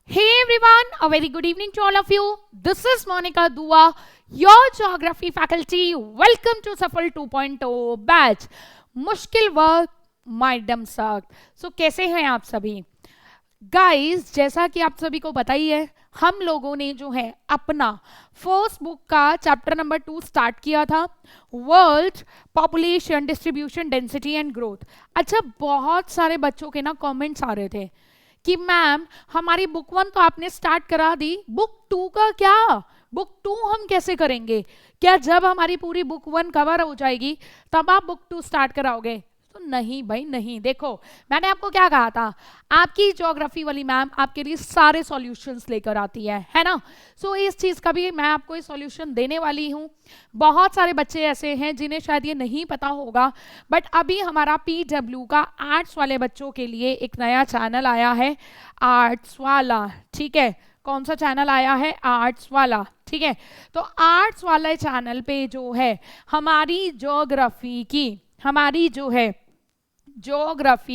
Hey everyone, a very good evening to all of you. This is Monica Dua, your geography faculty. Welcome to Safal 2.0 batch. मुश्किल work madam सक. सो कैसे हैं आप सभी guys? जैसा कि आप सभी को पता ही है, हम लोगों ने जो है अपना फर्स्ट बुक का चैप्टर नंबर 2 स्टार्ट किया था, world population distribution density and growth. अच्छा, बहुत सारे बच्चों के ना कमेंट्स आ रहे थे कि मैम हमारी बुक 1 तो आपने स्टार्ट करा दी, बुक 2 का क्या? बुक 2 हम कैसे करेंगे? क्या जब हमारी पूरी बुक 1 कवर हो जाएगी तब आप बुक 2 स्टार्ट कराओगे? तो नहीं भाई नहीं. देखो, मैंने आपको क्या कहा था, आपकी ज्योग्राफी वाली मैम आपके लिए सारे सॉल्यूशंस लेकर आती है ना. सो इस चीज का भी मैं आपको एक सॉल्यूशन देने वाली हूँ. बहुत सारे बच्चे ऐसे हैं जिन्हें शायद ये नहीं पता होगा, बट अभी हमारा PW का आर्ट्स वाले बच्चों के लिए एक नया चैनल आया है, आर्ट्स वाला. ठीक है, कौन सा चैनल आया है? आर्ट्स वाला. ठीक है, तो आर्ट्स वाले चैनल पे जो है हमारी ज्योग्राफी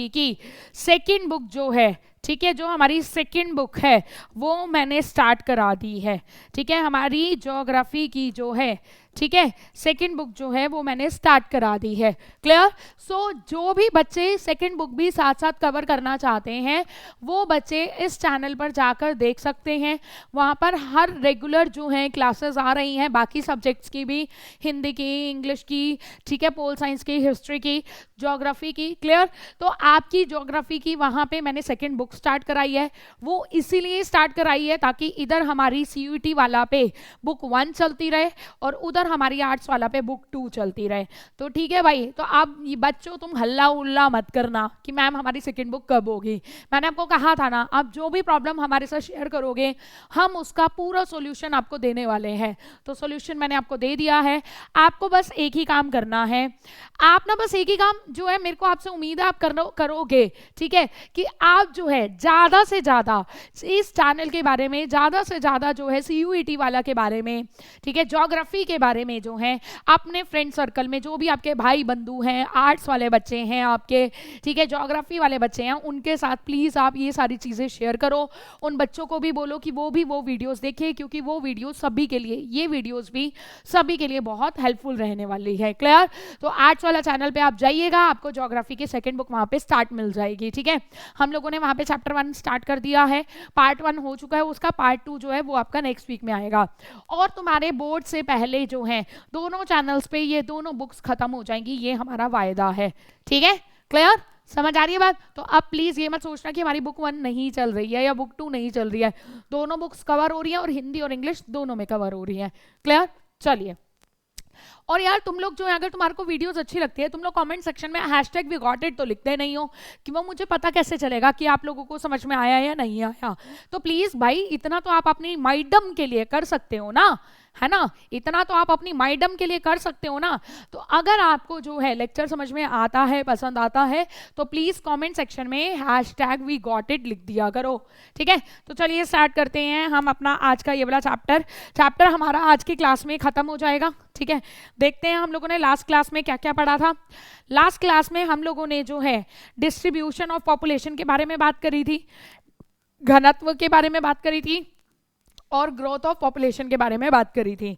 की सेकंड बुक जो है, ठीक है, जो हमारी सेकंड बुक है वो मैंने स्टार्ट करा दी है. ठीक है, हमारी ज्योग्राफी की जो है, ठीक है, सेकंड बुक जो है वो मैंने स्टार्ट करा दी है. क्लियर? सो जो भी बच्चे सेकंड बुक भी साथ साथ कवर करना चाहते हैं वो बच्चे इस चैनल पर जाकर देख सकते हैं. वहाँ पर हर रेगुलर जो है क्लासेस आ रही हैं, बाकी सब्जेक्ट्स की भी, हिंदी की, इंग्लिश की, ठीक है, पोल साइंस की, हिस्ट्री की, ज्योग्राफी की. क्लियर? तो आपकी ज्योग्राफी की वहाँ पे मैंने सेकेंड बुक स्टार्ट कराई है. वो इसीलिए स्टार्ट कराई है ताकि इधर हमारी CUET वाला पे बुक 1 चलती रहे और उधर हमारी आर्ट्स वाला पे बुक 2 चलती रहे. तो ठीक है भाई, तो अब बच्चों तुम हल्ला उल्ला मत करना कि मैम हमारी सेकंड बुक कब होगी. मैंने आपको कहा था ना, आप जो भी प्रॉब्लम हमारे साथ शेयर करोगे हम उसका पूरा सॉल्यूशन आपको देने वाले हैं. तो सॉल्यूशन मैंने आपको दे दिया है. आपको बस एक ही काम करना है. आप ना बस एक ही काम जो है, मेरे को आपसे उम्मीद है आप करोगे. ठीक है, कि आप जो है ज्यादा से ज्यादा इस चैनल के बारे में, ज्यादा से ज्यादा जो है CUET वाला के बारे में, ठीक है, ज्योग्राफी के बारे में जो है अपने फ्रेंड सर्कल में जो भी आपके भाई बंधु हैं, आर्ट्स वाले बच्चे हैं आपके, ठीक है, ज्योग्राफी वाले बच्चे हैं, उनके साथ प्लीज आप ये सारी चीजें शेयर करो. उन बच्चों को भी बोलो कि वो वीडियोस देखें, क्योंकि वो वीडियोस सभी के लिए, ये वीडियोस भी सभी के लिए बहुत हेल्पफुल रहने वाली है. क्लियर? तो आर्ट्स वाला चैनल पे आप जाइएगा, आपको ज्योग्राफी की सेकंड बुक वहां पे स्टार्ट मिल जाएगी. ठीक है, हम लोगों ने वहां पे चैप्टर 1 स्टार्ट कर दिया है, पार्ट 1 हो चुका है, उसका पार्ट 2 जो है वो आपका नेक्स्ट वीक में आएगा. और तुम्हारे बोर्ड से पहले जो है दोनों चैनल्स पे ये दोनों बुक्स खत्म हो जाएंगी, ये हमारा वायदा है. ठीक है, क्लियर? समझ आ रही है बात? तो अब प्लीज ये मत सोचना कि हमारी बुक 1 नहीं चल रही है या बुक 2 नहीं चल रही है. दोनों बुक्स कवर हो रही है और हिंदी और इंग्लिश दोनों में कवर हो रही है. क्लियर? चलिए. और यार तुम लोग जो है, अगर तुम्हारे को वीडियोस अच्छी लगती है, तुम लोग कमेंट सेक्शन में #we got it तो लिखते नहीं हो, कि वो मुझे पता कैसे चलेगा कि आप लोगों को समझ में आया या नहीं आया. तो प्लीज भाई इतना तो आप अपनी माइडम के लिए कर सकते हो ना, है ना? इतना तो आप अपनी माइडम के लिए कर सकते हो ना. तो अगर आपको जो है लेक्चर समझ में आता है, पसंद आता है, तो प्लीज कमेंट सेक्शन में #we got it लिख दिया करो. ठीक है, तो चलिए स्टार्ट करते हैं हम अपना आज का ये वाला चैप्टर हमारा आज की क्लास में खत्म हो जाएगा. ठीक है, देखते हैं हम लोगों ने लास्ट क्लास में क्या क्या पढ़ा था. लास्ट क्लास में हम लोगों ने जो है डिस्ट्रीब्यूशन ऑफ पॉपुलेशन के बारे में बात करी थी, घनत्व के बारे में बात करी थी और ग्रोथ ऑफ पॉपुलेशन के बारे में बात करी थी.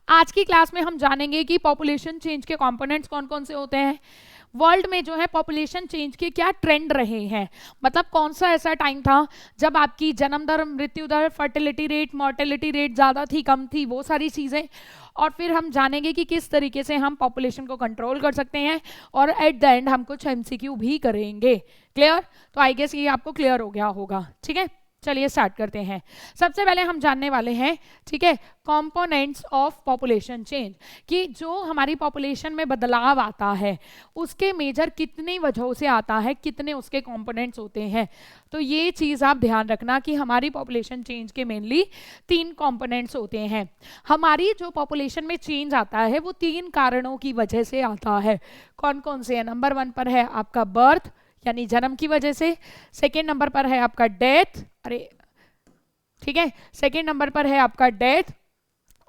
आज की क्लास में हम जानेंगे कि पॉपुलेशन चेंज के कंपोनेंट्स कौन कौन से होते हैं, वर्ल्ड में जो है पॉपुलेशन चेंज के क्या ट्रेंड रहे हैं, मतलब कौन सा ऐसा टाइम था जब आपकी जन्म दर, मृत्यु दर, फर्टिलिटी रेट, मॉर्टेलिटी रेट ज़्यादा थी, कम थी, वो सारी चीज़ें. और फिर हम जानेंगे कि किस तरीके से हम पॉपुलेशन को कंट्रोल कर सकते हैं, और एट द एंड हम कुछ MCQ भी करेंगे. क्लियर? तो आई गेस ये आपको क्लियर हो गया होगा. ठीक है, चलिए स्टार्ट करते हैं. सबसे पहले हम जानने वाले हैं, ठीक है, कंपोनेंट्स ऑफ पॉपुलेशन चेंज, कि जो हमारी पॉपुलेशन में बदलाव आता है उसके मेजर कितनी वजहों से आता है, कितने उसके कंपोनेंट्स होते हैं. तो ये चीज़ आप ध्यान रखना कि हमारी पॉपुलेशन चेंज के मेनली 3 कंपोनेंट्स होते हैं. हमारी जो पॉपुलेशन में चेंज आता है वो 3 कारणों की वजह से आता है. कौन कौन से हैं? नंबर 1 पर है आपका बर्थ, यानी जन्म की वजह से. सेकेंड नंबर पर है आपका डेथ, ठीक है, सेकेंड नंबर पर है आपका डेथ,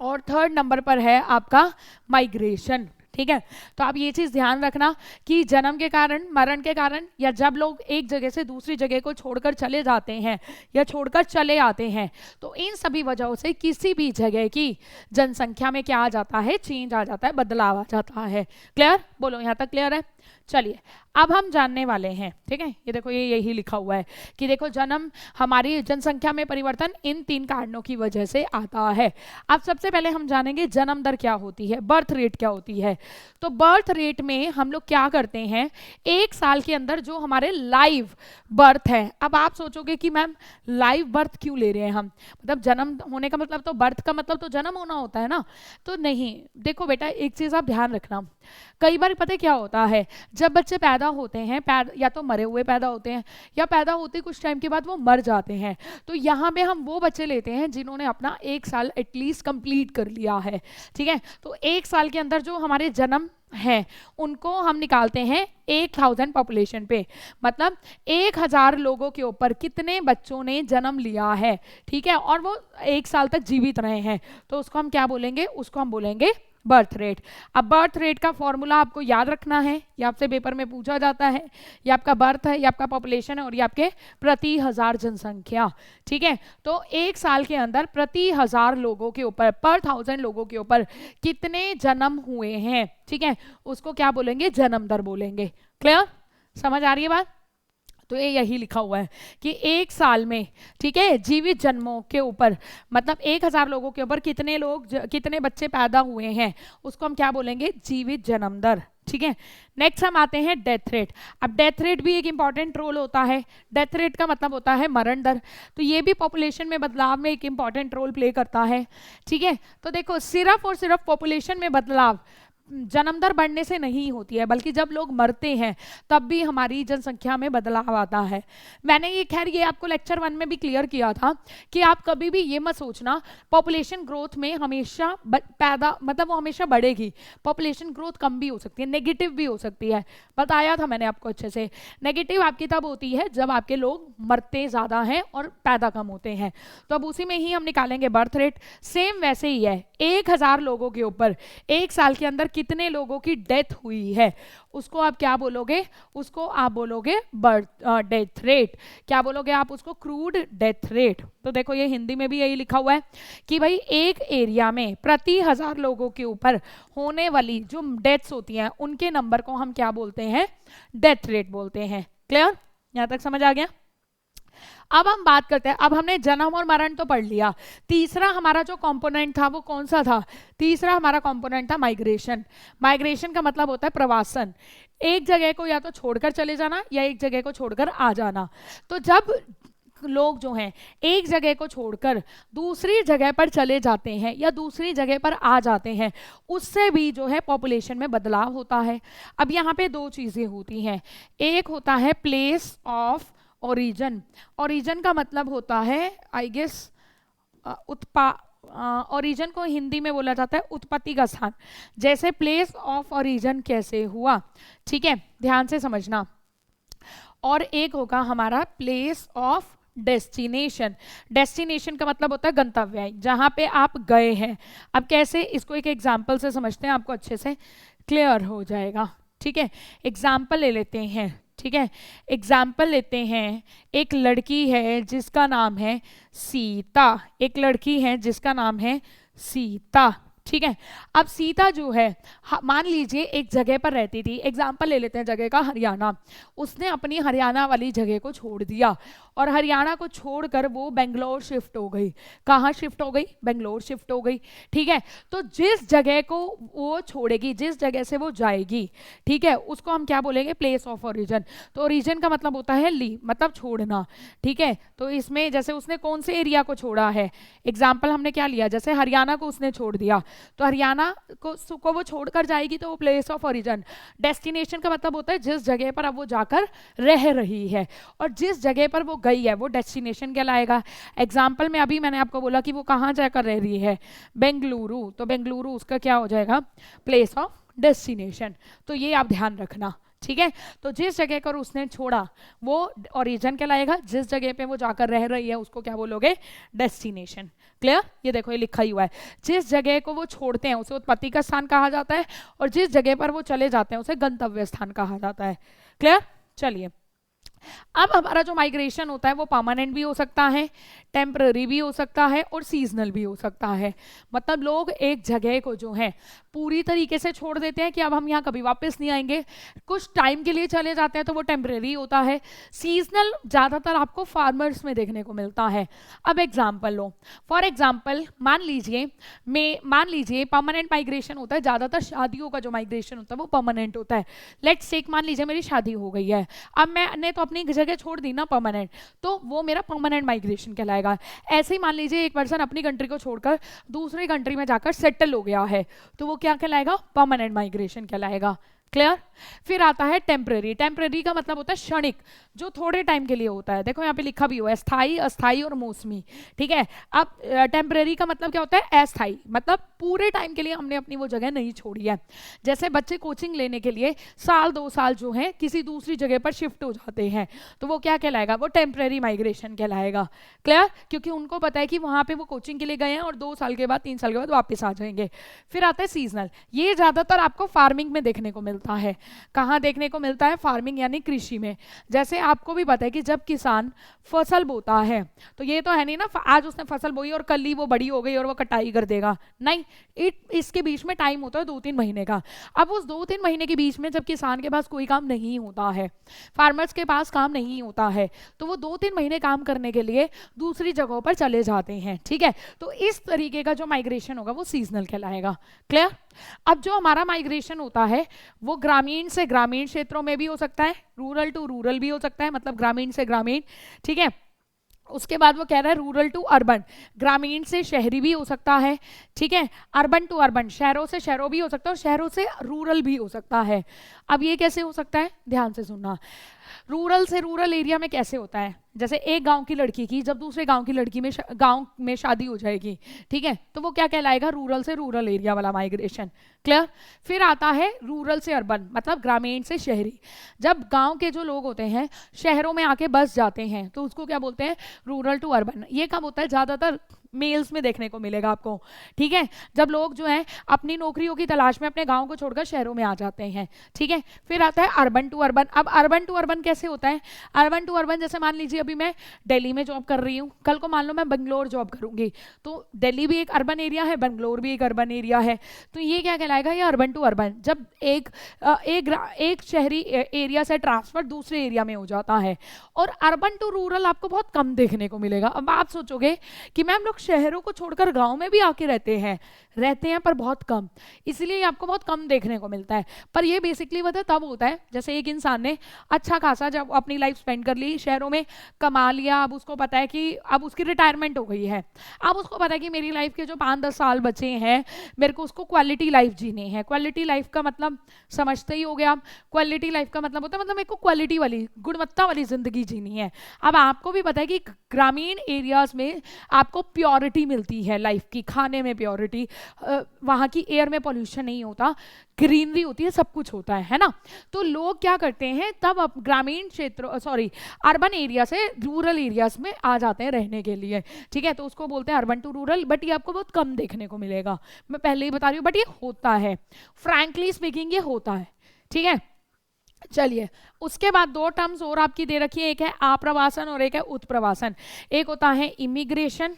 और थर्ड नंबर पर है आपका माइग्रेशन. ठीक है। तो आप ये चीज ध्यान रखना कि जन्म के कारण, मरण के कारण, या जब लोग एक जगह से दूसरी जगह को छोड़कर चले जाते हैं या छोड़कर चले आते हैं, तो इन सभी वजहों से किसी भी जगह की जनसंख्या में क्या आ जाता है, चेंज आ जाता है, बदलाव आ जाता है। क्लियर? बोलो, यहाँ तक क्लियर है? चलिए अब हम जानने वाले हैं, ठीक है। ये देखो, ये यही लिखा हुआ है कि देखो जन्म, हमारी जनसंख्या में परिवर्तन इन 3 कारणों की वजह से आता है। अब सबसे पहले हम जानेंगे जन्म दर क्या होती है, बर्थ रेट क्या होती है। तो बर्थ रेट में हम लोग क्या करते हैं, एक साल के अंदर जो हमारे लाइव बर्थ है। अब आप सोचोगे कि मैम लाइव बर्थ क्यों ले रहे हैं हम, मतलब जन्म होने का मतलब तो, बर्थ का मतलब तो जन्म होना होता है ना। तो नहीं, देखो बेटा एक चीज आप ध्यान रखना, कई बार पता है क्या होता है, जब बच्चे पैदा होते हैं, या तो मरे हुए पैदा होते हैं, या पैदा होते कुछ टाइम के बाद वो मर जाते हैं। तो यहाँ पे हम वो बच्चे लेते हैं जिन्होंने अपना 1 साल एटलीस्ट कंप्लीट कर लिया है, ठीक है। तो 1 साल के अंदर जो हमारे जन्म हैं उनको हम निकालते हैं 1000 पॉपुलेशन पे, मतलब 1000 लोगों के ऊपर कितने बच्चों ने जन्म लिया है, ठीक है, और वो 1 साल तक जीवित रहे हैं। तो उसको हम क्या बोलेंगे, उसको हम बोलेंगे बर्थ रेट। अब बर्थ रेट का फॉर्मूला आपको याद रखना है, ये आपसे पेपर में पूछा जाता है। ये आपका बर्थ है, ये आपका पॉपुलेशन है, और ये आपके प्रति 1000 जनसंख्या, ठीक है। तो 1 साल के अंदर प्रति 1000 लोगों के ऊपर, पर 1000 लोगों के ऊपर कितने जन्म हुए हैं, ठीक है, उसको क्या बोलेंगे, जन्म दर बोलेंगे। क्लियर? समझ आ रही है बात? तो ये यही लिखा हुआ है कि 1 साल में, ठीक है, जीवित जन्मों के ऊपर, मतलब 1000 लोगों के ऊपर कितने लोग, कितने बच्चे पैदा हुए हैं, उसको हम क्या बोलेंगे, जीवित जन्म दर, ठीक है। नेक्स्ट हम आते हैं डेथ रेट। अब डेथ रेट भी एक इंपॉर्टेंट रोल होता है। डेथ रेट का मतलब होता है मरण दर। तो ये भी पॉपुलेशन में बदलाव में एक इंपॉर्टेंट रोल प्ले करता है, ठीक है। तो देखो सिर्फ और सिर्फ पॉपुलेशन में बदलाव जन्म दर बढ़ने से नहीं होती है, बल्कि जब लोग मरते हैं तब भी हमारी जनसंख्या में बदलाव आता है। मैंने ये खैर ये आपको लेक्चर 1 में भी क्लियर किया था कि आप कभी भी ये मत सोचना पॉपुलेशन ग्रोथ में हमेशा पैदा, मतलब वो हमेशा बढ़ेगी। पॉपुलेशन ग्रोथ कम भी हो सकती है, नेगेटिव भी हो सकती है, बताया था मैंने आपको अच्छे से। नेगेटिव आपकी तब होती है जब आपके लोग मरते ज़्यादा हैं और पैदा कम होते हैं। तो अब उसी में ही हम निकालेंगे बर्थ रेट। सेम वैसे ही है, 1000 लोगों के ऊपर 1 साल के अंदर कितने लोगों की डेथ हुई है, उसको आप क्या बोलोगे, उसको आप बोलोगे डेथ रेट। क्या बोलोगे आप उसको, क्रूड डेथ रेट। तो देखो ये हिंदी में भी यही लिखा हुआ है कि भाई एक एरिया में प्रति 1000 लोगों के ऊपर होने वाली जो डेथ्स होती हैं उनके नंबर को हम क्या बोलते हैं, डेथ रेट बोलते हैं। क्लियर? यहां तक समझ आ गया? अब हम बात करते हैं, अब हमने जन्म और मरण तो पढ़ लिया, तीसरा हमारा जो कंपोनेंट था वो कौन सा था, तीसरा हमारा कंपोनेंट था माइग्रेशन। माइग्रेशन का मतलब होता है प्रवासन, एक जगह को या तो छोड़कर चले जाना या एक जगह को छोड़कर आ जाना। तो जब लोग जो हैं एक जगह को छोड़कर दूसरी जगह पर चले जाते हैं या दूसरी जगह पर आ जाते हैं, उससे भी जो है पॉपुलेशन में बदलाव होता है। अब यहाँ पे 2 चीज़ें होती हैं, एक होता है प्लेस ऑफ ओरिजिन। ओरिजिन का मतलब होता है आई गेस ओरिजिन को हिंदी में बोला जाता है उत्पत्ति का स्थान, जैसे प्लेस ऑफ ओरिजिन कैसे हुआ, ठीक है, ध्यान से समझना। और एक होगा हमारा प्लेस ऑफ डेस्टिनेशन। डेस्टिनेशन का मतलब होता है गंतव्य, जहां पे आप गए हैं। अब कैसे, इसको एक एग्जाम्पल से समझते हैं, आपको अच्छे से क्लियर हो जाएगा, ठीक है। एग्जाम्पल ले लेते हैं, ठीक है, एग्जाम्पल लेते हैं। एक लड़की है जिसका नाम है सीता, एक लड़की है जिसका नाम है सीता, ठीक है। अब सीता जो है, मान लीजिए एक जगह पर रहती थी, एग्जाम्पल ले लेते हैं जगह का हरियाणा, उसने अपनी हरियाणा वाली जगह को छोड़ दिया और हरियाणा को छोड़कर वो बेंगलोर शिफ्ट हो गई। कहाँ शिफ्ट हो गई? बेंगलोर शिफ्ट हो गई, ठीक है। तो जिस जगह को वो छोड़ेगी, जिस जगह से वो जाएगी, ठीक है, उसको हम क्या बोलेंगे? Place of origin. तो ओरिजिन का मतलब होता है ली, मतलब छोड़ना, ठीक है। तो इसमें जैसे उसने कौन से एरिया को छोड़ा है, एग्जाम्पल हमने क्या लिया, जैसे हरियाणा को उसने छोड़ दिया, तो हरियाणा को वो छोड़कर जाएगी तो वो प्लेस ऑफ ओरिजिन। डेस्टिनेशन का मतलब होता है जिस जगह पर अब वो जाकर रह रही है, और जिस जगह पर वो गई है वो डेस्टिनेशन कहलाएगा। एग्जाम्पल में अभी मैंने आपको बोला कि वो कहाँ जाकर रह रही है, बेंगलुरु, तो बेंगलुरु उसका क्या हो जाएगा? Place of destination. तो ये आप ध्यान रखना, ठीक है, तो जिस जगह पर उसने छोड़ा वो ओरिजिन कहलाएगा, जिस जगह पे वो जाकर रह रही है उसको क्या बोलोगे, डेस्टिनेशन। क्लियर, ये देखो ये लिखा ही हुआ है, जिस जगह को वो छोड़ते हैं उसे उत्पत्ति का स्थान कहा जाता है, और जिस जगह पर वो चले जाते हैं उसे गंतव्य स्थान कहा जाता है। क्लियर, चलिए अब हमारा जो माइग्रेशन होता है वो परमानेंट भी हो सकता है, टेम्पररी भी हो सकता है और सीजनल भी हो सकता है। मतलब लोग एक जगह को जो है पूरी तरीके से छोड़ देते हैं कि अब हम यहाँ कभी वापस नहीं आएंगे, कुछ टाइम के लिए चले जाते हैं तो वो टेम्पररी होता है। सीजनल ज़्यादातर आपको फार्मर्स में देखने को मिलता है। अब एग्जाम्पल लो, फॉर एग्जाम्पल मान लीजिए परमानेंट माइग्रेशन होता है, ज़्यादातर शादियों का जो माइग्रेशन होता है वो परमानेंट होता है। लेट्स टेक, मान लीजिए मेरी शादी हो गई है, अब मैंने तो अपनी जगह छोड़ दी ना परमानेंट, तो वो मेरा परमानेंट माइग्रेशन कहलाएगा। ऐसे ही मान लीजिए एक पर्सन अपनी कंट्री को छोड़कर दूसरी कंट्री में जाकर सेटल हो गया है, तो वो क्या कहलाएगा, परमानेंट माइग्रेशन कहलाएगा। क्लियर, फिर आता है टेम्पररी। टेम्पररी का मतलब होता है क्षणिक, जो थोड़े टाइम के लिए होता है। देखो यहाँ पे लिखा भी हुआ है स्थायी, अस्थायी और मौसमी। ठीक है, अब टेम्पररी का मतलब क्या होता है, अस्थायी, मतलब पूरे टाइम के लिए हमने अपनी वो जगह नहीं छोड़ी है। जैसे बच्चे कोचिंग लेने के लिए साल 2 साल जो है किसी दूसरी जगह पर शिफ्ट हो जाते हैं, तो वो क्या कहलाएगा, वो टेम्पररी माइग्रेशन कहलाएगा। क्लियर, क्योंकि उनको पता है कि वहाँ पे वो कोचिंग के लिए गए हैं और 2 साल के बाद 3 साल के बाद वापस आ जाएंगे। फिर आता है सीजनल, ये ज़्यादातर आपको फार्मिंग में देखने को मिलता है। कहाँ देखने को मिलता है, फार्मिंग यानी कृषि में। जैसे आपको भी पता है कि जब किसान फसल बोता है तो ये तो है नहीं ना आज उसने फसल बोई और कल ही वो बड़ी हो गई और वो कटाई कर देगा, नहीं, इसके बीच में टाइम होता है 2-3 महीने का। अब उस 2-3 महीने के बीच में जब किसान के पास कोई काम नहीं होता है, फार्मर्स के पास काम नहीं होता है, तो वो 2-3 महीने काम करने के लिए दूसरी जगहों पर चले जाते हैं। ठीक है, तो इस तरीके का जो माइग्रेशन होगा वो सीजनल कहलाएगा। क्लियर, अब जो हमारा माइग्रेशन होता है वो ग्रामीण से ग्रामीण क्षेत्रों में भी हो सकता है, रूरल टू रूरल भी हो सकता है, मतलब ग्रामीण से ग्रामीण। ठीक है, उसके बाद वो कह रहा है रूरल टू अर्बन, ग्रामीण से शहरी भी हो सकता है। ठीक है, अर्बन टू अर्बन, शहरों से शहरों भी हो सकता है और शहरों से रूरल भी हो सकता है। अब ये कैसे हो सकता है, ध्यान से सुनना। रूरल से रूरल एरिया में कैसे होता है, जैसे एक गांव की लड़की की जब दूसरे गांव की लड़की में गांव में शादी हो जाएगी, ठीक है, तो वो क्या कहलाएगा, रूरल से रूरल एरिया वाला माइग्रेशन। क्लियर, फिर आता है रूरल से अर्बन, मतलब ग्रामीण से शहरी। जब गांव के जो लोग होते हैं शहरों में आके बस जाते हैं तो उसको क्या बोलते हैं, रूरल टू अर्बन। ये कब होता है, ज़्यादातर मेल्स में देखने को मिलेगा आपको। ठीक है, जब लोग जो है अपनी नौकरियों की तलाश में अपने गांव को छोड़कर शहरों में आ जाते हैं। ठीक है, फिर आता है अर्बन टू अर्बन। अब अर्बन टू अर्बन कैसे होता है, अर्बन टू अर्बन जैसे मान लीजिए अभी मैं दिल्ली में जॉब कर रही हूँ, कल को मान लो मैं बंगलोर जॉब करूंगी, तो दिल्ली भी एक अर्बन एरिया है, बंगलोर भी एक अर्बन एरिया है, तो ये क्या कहलाएगा, ये अर्बन टू अर्बन। जब एक शहरी एरिया से ट्रांसफर दूसरे एरिया में हो जाता है। और अर्बन टू रूरल आपको बहुत कम देखने को मिलेगा। अब आप सोचोगे कि मैम लोग शहरों को छोड़कर गांव में भी आके रहते हैं पर बहुत कम, इसलिए आपको बहुत कम देखने को मिलता है। पर ये बेसिकली पता तब होता है जैसे एक इंसान ने अच्छा खासा जब अपनी लाइफ स्पेंड कर ली शहरों में, कमा लिया, अब उसको पता है कि अब उसकी रिटायरमेंट हो गई है, अब उसको पता है कि मेरी लाइफ के जो 5-10 साल बचे हैं मेरे को उसको क्वालिटी लाइफ जीनी है। क्वालिटी लाइफ का मतलब समझते ही हो गया आप, क्वालिटी लाइफ का मतलब होता है मतलब मेरे को क्वालिटी वाली गुणवत्ता वाली जिंदगी जीनी है। अब आपको भी पता है कि ग्रामीण एरियाज में आपको प्योरिटी मिलती है लाइफ की, खाने में प्योरिटी, वहाँ की एयर में पॉल्यूशन नहीं होता, ग्रीनरी होती है, सब कुछ होता है ना। तो लोग क्या करते हैं तब अब ग्रामीण क्षेत्रों अर्बन एरिया से रूरल एरियाज में आ जाते हैं रहने के लिए। ठीक है, तो उसको बोलते हैं अर्बन टू रूरल, बट ये आपको बहुत कम देखने को मिलेगा, मैं पहले ही बता रही हूँ, बट ये होता है, फ्रैंकली स्पीकिंग ये होता है। ठीक है, चलिए उसके बाद 2 टर्म्स और आपकी दे रखी है, एक है आप्रवासन और एक है उत्प्रवासन। एक होता है इमिग्रेशन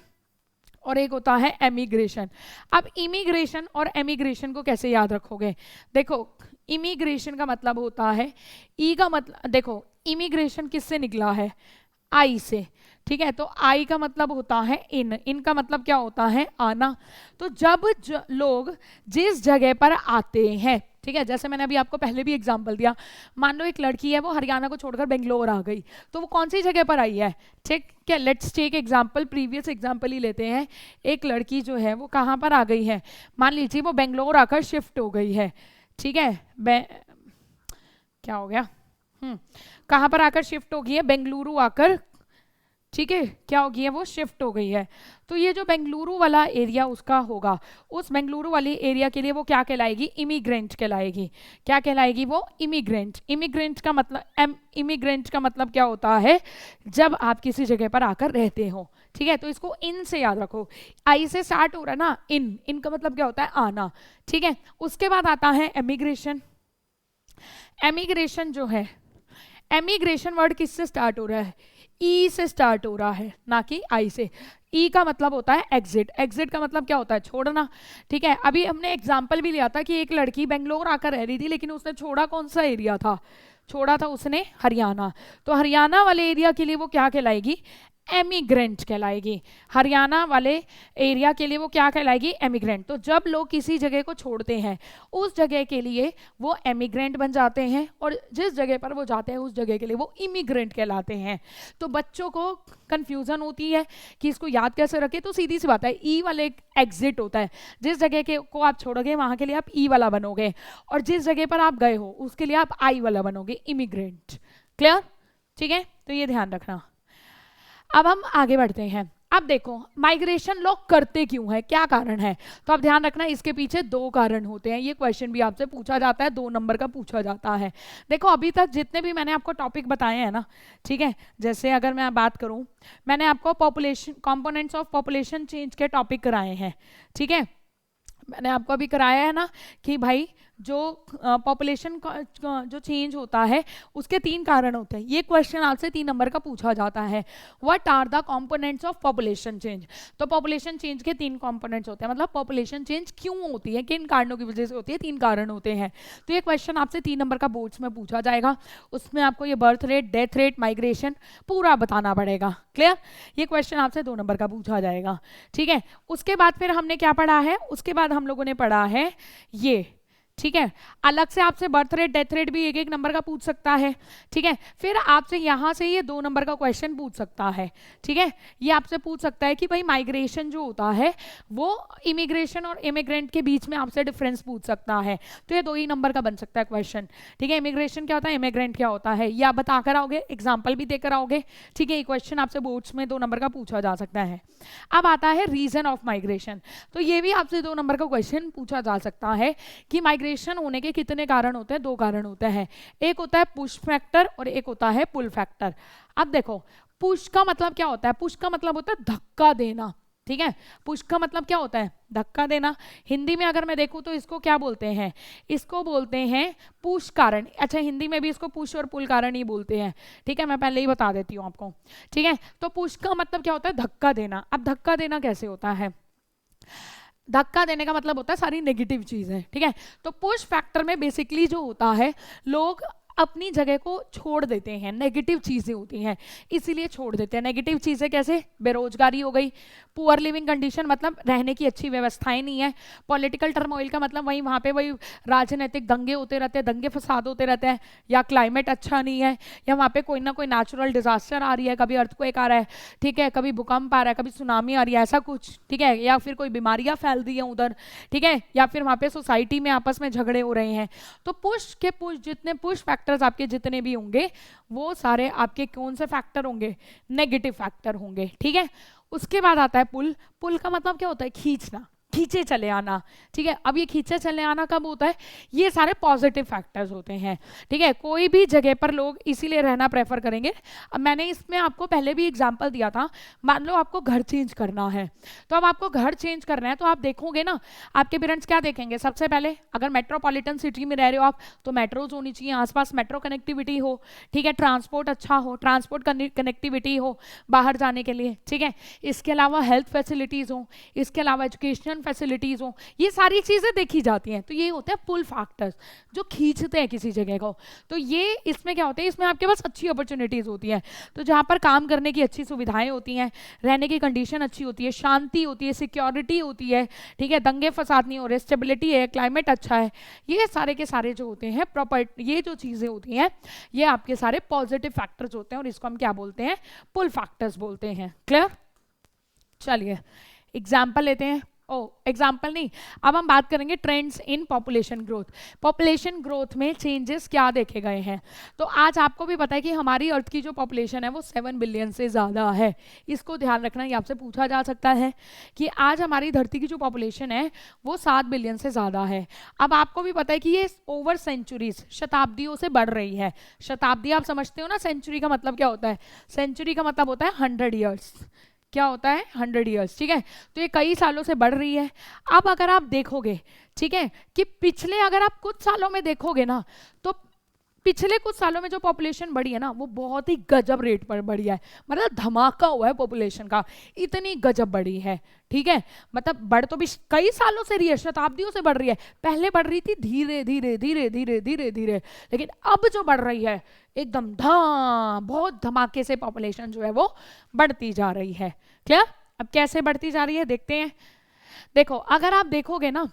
और एक होता है एमिग्रेशन। अब इमिग्रेशन और एमिग्रेशन को कैसे याद रखोगे, देखो इमिग्रेशन का मतलब होता है, ई का मतलब, देखो इमिग्रेशन किससे निकला है, आई से। ठीक है, तो आई का मतलब होता है इन का मतलब क्या होता है, आना। तो जब लोग जिस जगह पर आते हैं, ठीक है, जैसे मैंने अभी आपको पहले भी एग्जांपल दिया, मान लो एक लड़की है वो हरियाणा को छोड़कर बेंगलोर आ गई, तो वो कौन सी जगह पर आई है, ठीक है, let's take example, previous example ही लेते हैं। एक लड़की जो है वो कहाँ पर आ गई है, मान लीजिए वो बेंगलोर आकर शिफ्ट हो गई है। ठीक है, क्या हो गया, कहाँ पर आकर शिफ्ट हो गई है, बेंगलुरु आकर ठीक है, क्या हो गई है, वो शिफ्ट हो गई है। तो ये जो बेंगलुरु वाला एरिया उसका होगा, उस बेंगलुरु वाली एरिया के लिए वो क्या कहलाएगी, इमिग्रेंट कहलाएगी। क्या कहलाएगी वो, इमिग्रेंट। इमिग्रेंट का मतलब क्या होता है, जब आप किसी जगह पर आकर रहते हो। ठीक है, तो इसको इन से याद रखो, आई से स्टार्ट हो रहा है ना, इन का मतलब क्या होता है, आना। ठीक है, उसके बाद आता है एमिग्रेशन। एमिग्रेशन जो है, एमिग्रेशन वर्ड किससे स्टार्ट हो रहा है, ई से स्टार्ट हो रहा है, ना कि आई से। ई का मतलब होता है एग्जिट। एग्जिट का मतलब क्या होता है, छोड़ना। ठीक है, अभी हमने एग्जाम्पल भी लिया था कि एक लड़की बेंगलोर आकर रह रही थी, लेकिन उसने छोड़ा कौन सा एरिया था, छोड़ा था उसने हरियाणा। तो हरियाणा वाले एरिया के लिए वो क्या कहलाएगी, एमिग्रेंट कहलाएगी। हरियाणा वाले एरिया के लिए वो क्या कहलाएगी, एमिग्रेंट। तो जब लोग किसी जगह को छोड़ते हैं, उस जगह के लिए वो एमिग्रेंट बन जाते हैं, और जिस जगह पर वो जाते हैं उस जगह के लिए वो इमिग्रेंट कहलाते हैं। तो बच्चों को कंफ्यूजन होती है कि इसको याद कैसे रखें, तो सीधी सी बात है, ई वाले एग्जिट होता है, जिस जगह के को आप छोड़ोगे वहां के लिए आप ई वाला बनोगे, और जिस जगह पर आप गए हो उसके लिए आप आई वाला बनोगे, इमिग्रेंट। क्लियर, ठीक है, तो ये ध्यान रखना। अब हम आगे बढ़ते हैं। अब देखो माइग्रेशन लोग करते क्यों है, क्या कारण है, तो आप ध्यान रखना, इसके पीछे दो कारण होते हैं। ये क्वेश्चन भी आपसे पूछा जाता है, 2 नंबर का पूछा जाता है। देखो अभी तक जितने भी मैंने आपको टॉपिक बताए हैं ना, ठीक है, जैसे अगर मैं बात करूं, मैंने आपको population, components of population change के टॉपिक कराए हैं। ठीक है, मैंने आपको अभी कराया है ना कि भाई जो पॉपुलेशन जो चेंज होता है उसके 3 कारण होते हैं। ये क्वेश्चन आपसे 3 नंबर का पूछा जाता है, what are the components of population change. तो पॉपुलेशन चेंज के 3 कंपोनेंट्स होते हैं, मतलब पॉपुलेशन चेंज क्यों होती है, किन कारणों की वजह से होती है, 3 कारण होते हैं। तो ये क्वेश्चन आपसे 3 नंबर का बोर्ड्स में पूछा जाएगा, उसमें आपको ये birth rate, death rate, migration पूरा बताना पड़ेगा। क्लियर, ये क्वेश्चन आपसे 2 नंबर का पूछा जाएगा। ठीक है, उसके बाद फिर हमने क्या पढ़ा है, उसके बाद हम लोगों ने पढ़ा है ये, ठीक है, अलग से आपसे बर्थ रेट, डेथ रेट भी 1-1 नंबर का पूछ सकता है। ठीक है, फिर आपसे यहां से ये 2 नंबर का क्वेश्चन पूछ सकता है। ठीक है, ये आपसे पूछ सकता है कि भाई माइग्रेशन जो होता है वो इमिग्रेशन और इमिग्रेंट के बीच में आपसे डिफरेंस पूछ सकता है। तो ये 2 ही नंबर का बन सकता है क्वेश्चन। ठीक है, इमिग्रेशन क्या होता है, इमिग्रेंट क्या होता है, ये आप बताकर आओगे, एग्जाम्पल भी देकर आओगे। ठीक है, ये क्वेश्चन आपसे बोर्ड्स में 2 नंबर का पूछा जा सकता है। अब आता है रीजन ऑफ माइग्रेशन। तो ये भी आपसे 2 नंबर का क्वेश्चन पूछा जा सकता है कि माइग्रेशन होने के कितने कारण होते हैं, 2 कारण होते हैं, एक होता है पुश फैक्टर और एक होता है पुल फैक्टर। अब देखो पुश का मतलब क्या होता है, पुश का मतलब होता है धक्का देना। ठीक है, पुश का मतलब क्या होता है, धक्का देना। हिंदी में अगर मैं देखूं तो इसको क्या बोलते हैं, इसको बोलते हैं पुश कारण। अच्छा, हिंदी में भी इसको पुश और पुल कारण ही बोलते हैं। ठीक है, मैं पहले ही बता देती हूं आपको। ठीक है, तो पुश का मतलब क्या होता है, धक्का देना। अब धक्का देना कैसे होता है, धक्का देने का मतलब होता है सारी नेगेटिव चीजें। ठीक है, तो पुश फैक्टर में बेसिकली जो होता है, लोग अपनी जगह को छोड़ देते हैं, नेगेटिव चीजें होती हैं इसीलिए छोड़ देते हैं। नेगेटिव चीजें कैसे, बेरोजगारी हो गई, पुअर लिविंग कंडीशन मतलब रहने की अच्छी व्यवस्थाएं नहीं है, पॉलिटिकल टर्मोइल का मतलब वही वहाँ पे वही राजनीतिक दंगे होते रहते हैं, दंगे फसाद होते रहते हैं, या क्लाइमेट अच्छा नहीं है, या वहाँ पे कोई ना कोई नेचुरल डिजास्टर आ रही है, कभी अर्थक्वेक आ रहा है, ठीक है, कभी भूकंप आ रहा है, कभी सुनामी आ रही है, ऐसा कुछ। ठीक है, या फिर कोई बीमारियां फैल रही है उधर। ठीक है, या फिर वहाँ पे सोसाइटी में आपस में झगड़े हो रहे हैं। तो पुश जितने पुश फैक्टर्स आपके जितने भी होंगे वो सारे आपके कौन से फैक्टर होंगे, नेगेटिव फैक्टर होंगे। ठीक है, उसके बाद आता है पुल। पुल का मतलब क्या होता है, खींचना, खींचे चले आना। ठीक है, अब ये खींचे चले आना कब होता है, ये सारे पॉजिटिव फैक्टर्स होते हैं। ठीक है, कोई भी जगह पर लोग इसीलिए रहना प्रेफर करेंगे। अब मैंने इसमें आपको पहले भी एग्जांपल दिया था, मान लो आपको घर चेंज करना है, तो अब आपको घर चेंज करना है तो आप देखोगे ना, आपके पेरेंट्स क्या देखेंगे, सबसे पहले अगर मेट्रोपॉलिटन सिटी में रह रहे हो आप तो मेट्रोज होनी चाहिए, आसपास मेट्रो कनेक्टिविटी हो। ठीक है, ट्रांसपोर्ट अच्छा हो, ट्रांसपोर्ट कनेक्टिविटी हो बाहर जाने के लिए। ठीक है, इसके अलावा हेल्थ फैसिलिटीज हो, इसके अलावा एजुकेशन फैसिलिटीज हो, ये सारी चीजें देखी जाती हैं। तो ये होते हैं पुल फैक्टर्स जो खींचते हैं किसी जगह को। तो ये इसमें क्या होते हैं, इसमें आपके पास अच्छी अपॉर्चुनिटीज होती हैं, तो जहां पर काम करने की अच्छी सुविधाएं होती हैं, रहने की कंडीशन अच्छी होती है, शांति होती है, सिक्योरिटी होती है। ठीक है, दंगे फसाद नहीं हो रहे, स्टेबिलिटी है, क्लाइमेट अच्छा है, ये सारे के सारे जो होते हैं प्रॉपर्टी, ये जो चीजें होती हैं ये आपके सारे पॉजिटिव फैक्टर्स होते हैं, और इसको हम क्या बोलते हैं, पुल फैक्टर्स बोलते हैं। क्लियर, चलिए एग्जाम्पल लेते हैं। एग्जाम्पल नहीं, अब हम बात करेंगे trends in population growth. Population growth में चेंजेस क्या देखे गए हैं। तो आज आपको भी पता है कि हमारी अर्थ की जो पॉपुलेशन है वो 7 बिलियन से ज़्यादा है। इसको ध्यान रखना, ये आपसे पूछा जा सकता है कि आज हमारी धरती की जो पॉपुलेशन है वो 7 बिलियन से ज़्यादा है। अब आपको भी पता है कि ये ओवर सेंचुरीज, शताब्दियों से बढ़ रही है। शताब्दी आप समझते हो ना, सेंचुरी का मतलब क्या होता है? सेंचुरी का मतलब होता है 100 ईयर्स। क्या होता है? 100 ईयर्स, ठीक है। तो ये कई सालों से बढ़ रही है। अब अगर आप देखोगे, ठीक है, कि पिछले अगर आप कुछ सालों में देखोगे ना, तो पिछले कुछ सालों में जो पॉपुलेशन बढ़ी है ना वो बहुत ही गजब रेट पर बढ़ी है। मतलब धमाका हुआ है पॉपुलेशन का, इतनी गजब बढ़ी है, ठीक है। मतलब बढ़ तो भी कई सालों से रही है, शताब्दियों से बढ़ रही है। पहले बढ़ रही थी धीरे धीरे धीरे धीरे धीरे धीरे, लेकिन अब जो बढ़ रही है एकदम बहुत धमाके से पॉपुलेशन जो है वो बढ़ती जा रही है। क्लियर? अब कैसे बढ़ती जा रही है देखते हैं। देखो, अगर आप देखोगे ना,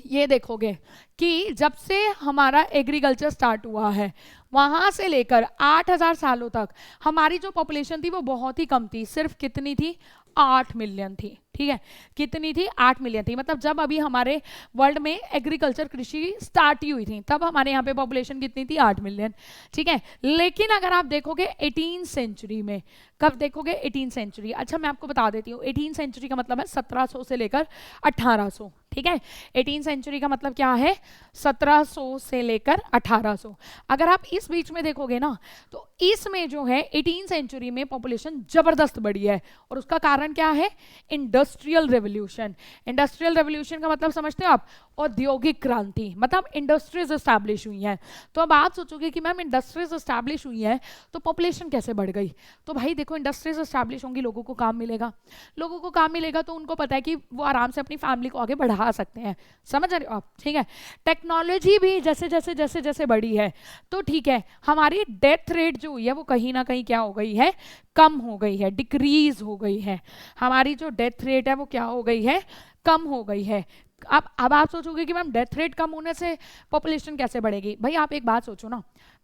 ये देखोगे कि जब से हमारा एग्रीकल्चर स्टार्ट हुआ है वहां से लेकर 8000 सालों तक हमारी जो पॉपुलेशन थी वो बहुत ही कम थी। सिर्फ कितनी थी? 8 मिलियन थी, ठीक है। कितनी थी? 8 मिलियन थी। मतलब जब अभी हमारे वर्ल्ड में एग्रीकल्चर, कृषि स्टार्ट ही हुई थी, तब हमारे यहाँ पे पॉपुलेशन कितनी थी? 8 मिलियन, ठीक है। लेकिन अगर आप देखोगे 18 सेंचुरी में, कब देखोगे? 18 सेंचुरी। अच्छा, मैं आपको बता देती हूँ, 18 सेंचुरी का मतलब है 1700 से लेकर 1800, ठीक है। 18 सेंचुरी का मतलब क्या है? 1700 से लेकर 1800। अगर आप इस बीच में देखोगे ना, तो इसमें जो है 18 सेंचुरी में पॉपुलेशन जबरदस्त बढ़ी है। और उसका कारण क्या है? Industrial revolution. इंडस्ट्रियल रेवोल्यूशन का मतलब समझते हो आप? औद्योगिक क्रांति, मतलब इंडस्ट्रीज एस्टैब्लिश हुई हैं। तो अब आप सोचोगे कि मैम इंडस्ट्रीज एस्टैब्लिश हुई हैं तो पॉपुलेशन कैसे बढ़ गई? तो भाई देखो, इंडस्ट्रीज एस्टैब्लिश होंगी, लोगों को काम मिलेगा। लोगों को काम मिलेगा तो उनको पता है कि वो आराम से अपनी फैमिली को आगे बढ़ा सकते हैं। समझ रहे हो आप? ठीक है। टेक्नोलॉजी भी जैसे जैसे जैसे जैसे बढ़ी है, तो ठीक है, हमारी डेथ रेट जो हुई है वो कहीं ना कहीं क्या हो गई है? कम हो गई है, डिक्रीज हो गई है। हमारी जो डेथ रेट है वो क्या हो गई है? कम हो गई है। अब आप सोचोगे कि मैम डेथ रेट कम होने से पॉपुलेशन कैसे बढ़ेगी? भाई आप एक बात सोचो ना,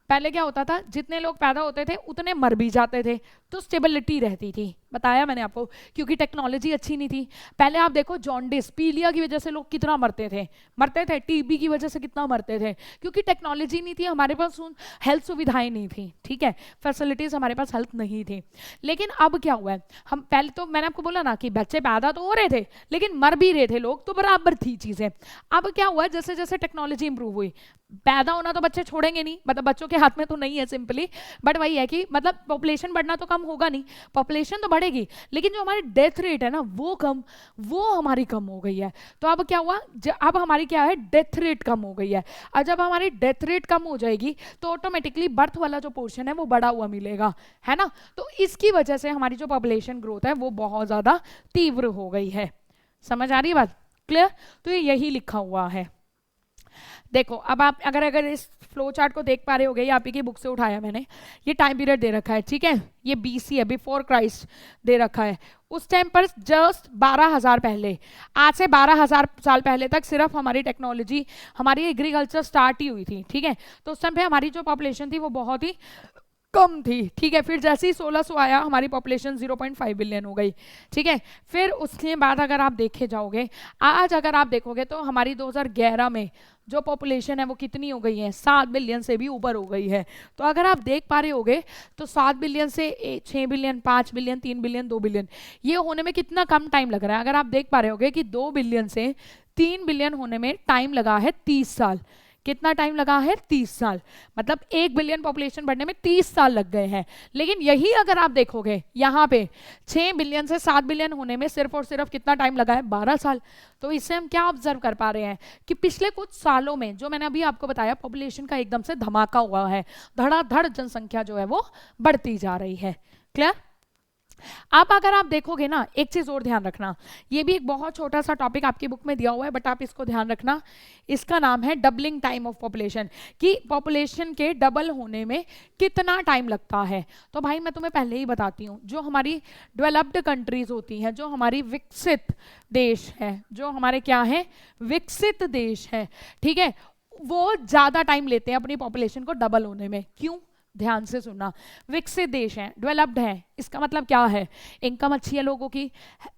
पहले क्या होता था? जितने लोग पैदा होते थे उतने मर भी जाते थे, तो स्टेबिलिटी रहती थी। बताया मैंने आपको, क्योंकि टेक्नोलॉजी अच्छी नहीं थी। पहले आप देखो, जॉन्डिस, पीलिया की वजह से लोग कितना मरते थे, टीबी की वजह से कितना मरते थे, क्योंकि टेक्नोलॉजी नहीं थी, हमारे पास हेल्थ सुविधाएं नहीं थी, ठीक है, फैसिलिटीज हमारे पास हेल्थ नहीं थी। लेकिन अब क्या हुआ है? हम पहले तो मैंने आपको बोला ना कि बच्चे पैदा तो हो रहे थे लेकिन मर भी रहे थे लोग, तो बराबर थी चीजें। अब क्या हुआ? जैसे जैसे टेक्नोलॉजी इंप्रूव हुई, पैदा होना तो बच्चे छोड़ेंगे नहीं, मतलब बच्चों के हाथ में तो नहीं है सिंपली, बट वही है कि मतलब पॉपुलेशन बढ़ना तो कम होगा नहीं, पॉपुलेशन तो बढ़ेगी, लेकिन जो हमारी डेथ रेट है ना वो हमारी कम हो गई है। तो अब क्या हुआ? अब हमारी क्या है? डेथ रेट कम हो गई है। और जब हमारी डेथ रेट कम हो जाएगी तो ऑटोमेटिकली बर्थ वाला जो पोर्शन है वो बढ़ा हुआ मिलेगा, है ना। तो इसकी वजह से हमारी जो पॉपुलेशन ग्रोथ है वो बहुत ज्यादा तीव्र हो गई है। समझ आ रही है बात? क्लियर? तो ये यही लिखा हुआ है। देखो, अब आप अगर इस फ्लो चार्ट को देख पा रहे होगे, ये आप ही की बुक से उठाया मैंने, ये टाइम पीरियड दे रखा है, ठीक है। ये बीसी है, बिफोर क्राइस्ट दे रखा है। उस टाइम पर जस्ट 12,000 पहले, आज से 12,000 साल पहले तक सिर्फ हमारी टेक्नोलॉजी, हमारी एग्रीकल्चर स्टार्ट ही हुई थी, ठीक है। तो उस टाइम पे हमारी जो पॉपुलेशन थी वो बहुत ही कम थी, ठीक है। फिर जैसे ही 1600 आया हमारी पॉपुलेशन 0.5 बिलियन हो गई, ठीक है। फिर उसके बाद अगर आप देखे जाओगे, आज अगर आप देखोगे तो हमारी 2011 में जो पॉपुलेशन है वो कितनी हो गई है? 7 बिलियन से भी ऊपर हो गई है। तो अगर आप देख पा रहे होगे तो 7 बिलियन से 6 बिलियन, 5 बिलियन, 3 बिलियन, 2 बिलियन, ये होने में कितना कम टाइम लग रहा है। अगर आप देख पा रहे होगे कि 2 बिलियन से 3 बिलियन होने में टाइम लगा है 30 साल। कितना टाइम लगा है? 30 साल। मतलब 1 बिलियन पॉपुलेशन बढ़ने में 30 साल लग गए हैं। लेकिन यही अगर आप देखोगे यहाँ पे 6 बिलियन से 7 बिलियन होने में सिर्फ और सिर्फ कितना टाइम लगा है? 12 साल। तो इससे हम क्या ऑब्जर्व कर पा रहे हैं कि पिछले कुछ सालों में जो मैंने अभी आपको बताया, पॉपुलेशन का एकदम से धमाका हुआ है, धड़ाधड़ जनसंख्या जो है वो बढ़ती जा रही है। क्लियर? अब अगर आप देखोगे ना, एक चीज और ध्यान रखना, ये भी एक बहुत छोटा सा टॉपिक आपकी बुक में दिया हुआ है, बट आप इसको ध्यान रखना। इसका नाम है डबलिंग टाइम ऑफ पॉपुलेशन, कि पॉपुलेशन के डबल होने में कितना टाइम लगता है। तो भाई मैं तुम्हें पहले ही बताती हूँ, जो हमारी डेवलप्ड कंट्रीज होती हैं, जो हमारी विकसित देश है, जो हमारे क्या है? विकसित देश है, ठीक है, वो ज्यादा टाइम लेते हैं अपनी पॉपुलेशन को डबल होने में। क्यों? ध्यान से सुनना, विकसित देश हैं, डेवलप्ड हैं, इसका मतलब क्या है? इनकम अच्छी है लोगों की,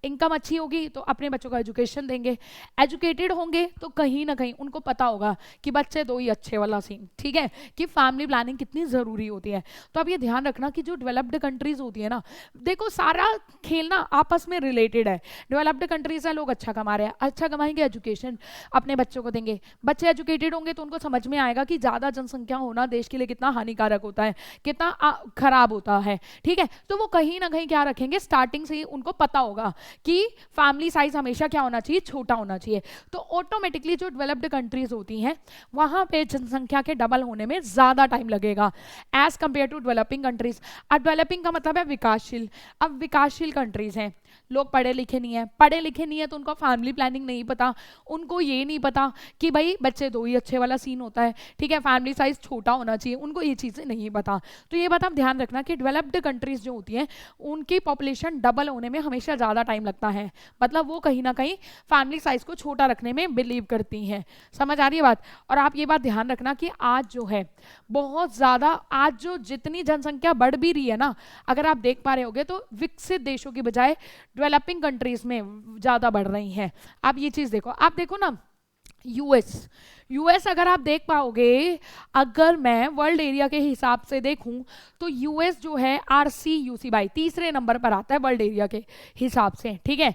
इनकम अच्छी होगी तो अपने बच्चों को एजुकेशन देंगे, एजुकेटेड होंगे तो कहीं ना कहीं उनको पता होगा कि बच्चे दो ही अच्छे वाला सीन, ठीक है, कि फैमिली प्लानिंग कितनी ज़रूरी होती है। तो अब ये ध्यान रखना कि जो डेवलप्ड कंट्रीज होती है ना, देखो सारा खेल ना आपस में रिलेटेड है। डेवलप्ड कंट्रीज है, लोग अच्छा कमा रहे हैं, अच्छा कमाएंगे, एजुकेशन अपने बच्चों को देंगे, बच्चे एजुकेटेड होंगे तो उनको समझ में आएगा कि ज़्यादा जनसंख्या होना देश के लिए कितना हानिकारक होता है, कितना खराब होता है, ठीक है। तो वो कहीं ना कहीं क्या रखेंगे, स्टार्टिंग से ही उनको पता होगा कि फैमिली साइज हमेशा क्या होना चाहिए, छोटा होना चाहिए। तो ऑटोमेटिकली जो डेवलप्ड कंट्रीज होती हैं वहां पे जनसंख्या के डबल होने में ज्यादा टाइम लगेगा as compare to developing countries. अब डेवलपिंग का मतलब है विकासशील। अब विकासशील कंट्रीज हैं, लोग पढ़े लिखे नहीं है, पढ़े लिखे नहीं है तो उनको फैमिली प्लानिंग नहीं पता, उनको ये नहीं पता कि भाई बच्चे दो ही अच्छे वाला सीन होता है, ठीक है, फैमिली साइज छोटा होना चाहिए, उनको ये चीज़ें नहीं पता। तो ये बात आप ध्यान रखना कि डेवलप्ड कंट्रीज जो होती हैं उनकी पॉपुलेशन डबल होने में हमेशा ज़्यादा टाइम लगता है, मतलब वो कहीं ना कहीं फैमिली साइज को छोटा रखने में बिलीव करती हैं। समझ आ रही है बात? और आप ये बात ध्यान रखना कि आज जो है बहुत ज़्यादा, आज जो जितनी जनसंख्या बढ़ भी रही है ना, अगर आप देख पा रहे होगे तो विकसित देशों की बजाय डेवलपिंग कंट्रीज में ज़्यादा बढ़ रही हैं। आप ये चीज़ देखो, आप देखो ना यूएस अगर आप देख पाओगे, अगर मैं वर्ल्ड एरिया के हिसाब से देखूं तो यूएस जो है RCUC बाई तीसरे नंबर पर आता है वर्ल्ड एरिया के हिसाब से, ठीक है।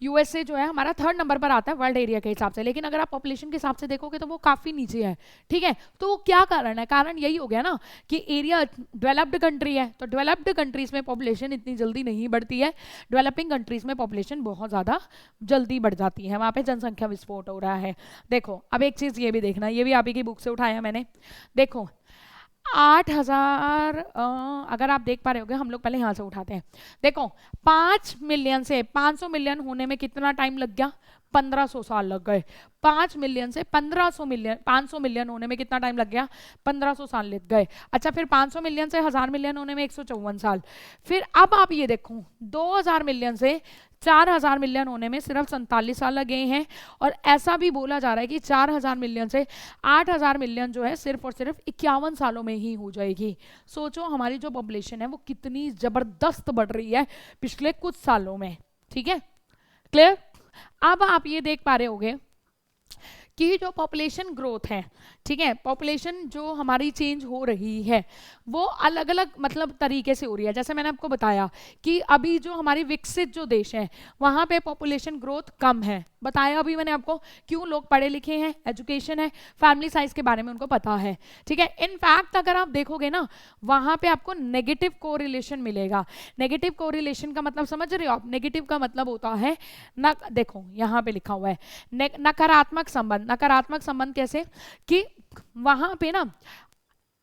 यूएसए जो है हमारा थर्ड नंबर पर आता है वर्ल्ड एरिया के हिसाब से, लेकिन अगर आप पॉपुलेशन के हिसाब से देखोगे तो वो काफ़ी नीचे है, ठीक है। तो वो क्या कारण है? कारण यही हो गया ना कि एरिया डेवलप्ड कंट्री है, तो डेवलप्ड कंट्रीज में पॉपुलेशन इतनी जल्दी नहीं बढ़ती है, डेवलपिंग कंट्रीज में पॉपुलेशन बहुत ज़्यादा जल्दी बढ़ जाती है, वहाँ पे जनसंख्या विस्फोट हो रहा है। देखो अब एक चीज़ ये भी देखना, ये भी आप ही की बुक से उठाया मैंने, देखो 8,000 अगर आप देख पा रहे होगे, हम लोग पहले यहाँ से उठाते हैं। देखो 5 मिलियन से 500 मिलियन होने में कितना टाइम लग गया? 1500 साल लग गए। 5 मिलियन से 500 मिलियन होने में कितना टाइम लग गया? 1500 साल लग गए। अच्छा, फिर 500 मिलियन से 1000 मिलियन होने में 154 साल। फिर अब आप ये देखो 2000 मिलियन से 4000 मिलियन होने में सिर्फ 47 साल लगे हैं, और ऐसा भी बोला जा रहा है कि 4000 मिलियन से 8000 मिलियन जो है सिर्फ और सिर्फ 51 सालों में ही हो जाएगी। सोचो हमारी जो पॉपुलेशन है वो कितनी जबरदस्त बढ़ रही है पिछले कुछ सालों में, ठीक है, क्लियर। अब आप ये देख पा रहे होगे कि जो पॉपुलेशन ग्रोथ है, ठीक है, पॉपुलेशन जो हमारी चेंज हो रही है वो अलग अलग मतलब तरीके से हो रही है। जैसे मैंने आपको बताया कि अभी जो हमारी विकसित जो देश हैं वहाँ पे पॉपुलेशन ग्रोथ कम है, बताया अभी मैंने आपको, क्यों? लोग पढ़े लिखे हैं, एजुकेशन है, फैमिली साइज के बारे में उनको पता है, ठीक है। इनफैक्ट अगर आप देखोगे ना वहाँ पे आपको नेगेटिव कोरिलेशन मिलेगा। नेगेटिव कोरिलेशन का मतलब समझ रहे हो आप? नेगेटिव का मतलब होता है न, देखो यहाँ पे लिखा हुआ है नकारात्मक संबंध। नकारात्मक संबंध कैसे? कि वहां पे ना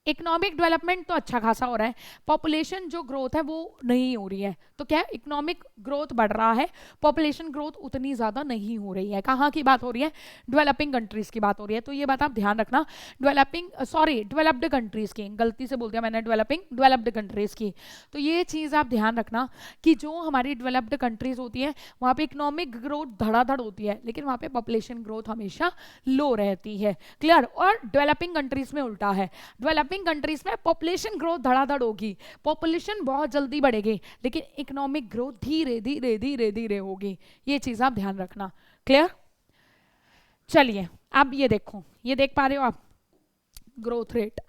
इकोनॉमिक डेवलपमेंट तो अच्छा खासा हो रहा है, पॉपुलेशन जो ग्रोथ है वो नहीं हो रही है। तो क्या इकोनॉमिक ग्रोथ बढ़ रहा है, पॉपुलेशन ग्रोथ उतनी ज़्यादा नहीं हो रही है। कहाँ की बात हो रही है? डेवलपिंग कंट्रीज़ की बात हो रही है। तो ये बात आप ध्यान रखना, डेवलप्ड कंट्रीज़ की, गलती से बोल दिया मैंने डेवलप्ड कंट्रीज़ की। तो ये चीज़ आप ध्यान रखना कि जो हमारी डेवलप्ड कंट्रीज़ होती है वहाँ पर इकोनॉमिक ग्रोथ धड़ाधड़ होती है, लेकिन वहाँ पर पॉपुलेशन ग्रोथ हमेशा लो रहती है, क्लियर। और डेवलपिंग कंट्रीज़ में उल्टा है, डेवलपिंग कंट्रीज में पॉपुलेशन ग्रोथ धड़ाधड़ होगी, पॉपुलेशन बहुत जल्दी बढ़ेगी, लेकिन इकोनॉमिक ग्रोथ धीरे धीरे धीरे धीरे होगी। ये चीज आप ध्यान रखना, क्लियर। चलिए अब ये देखो, ये देख पा रहे हो आप ग्रोथ रेट?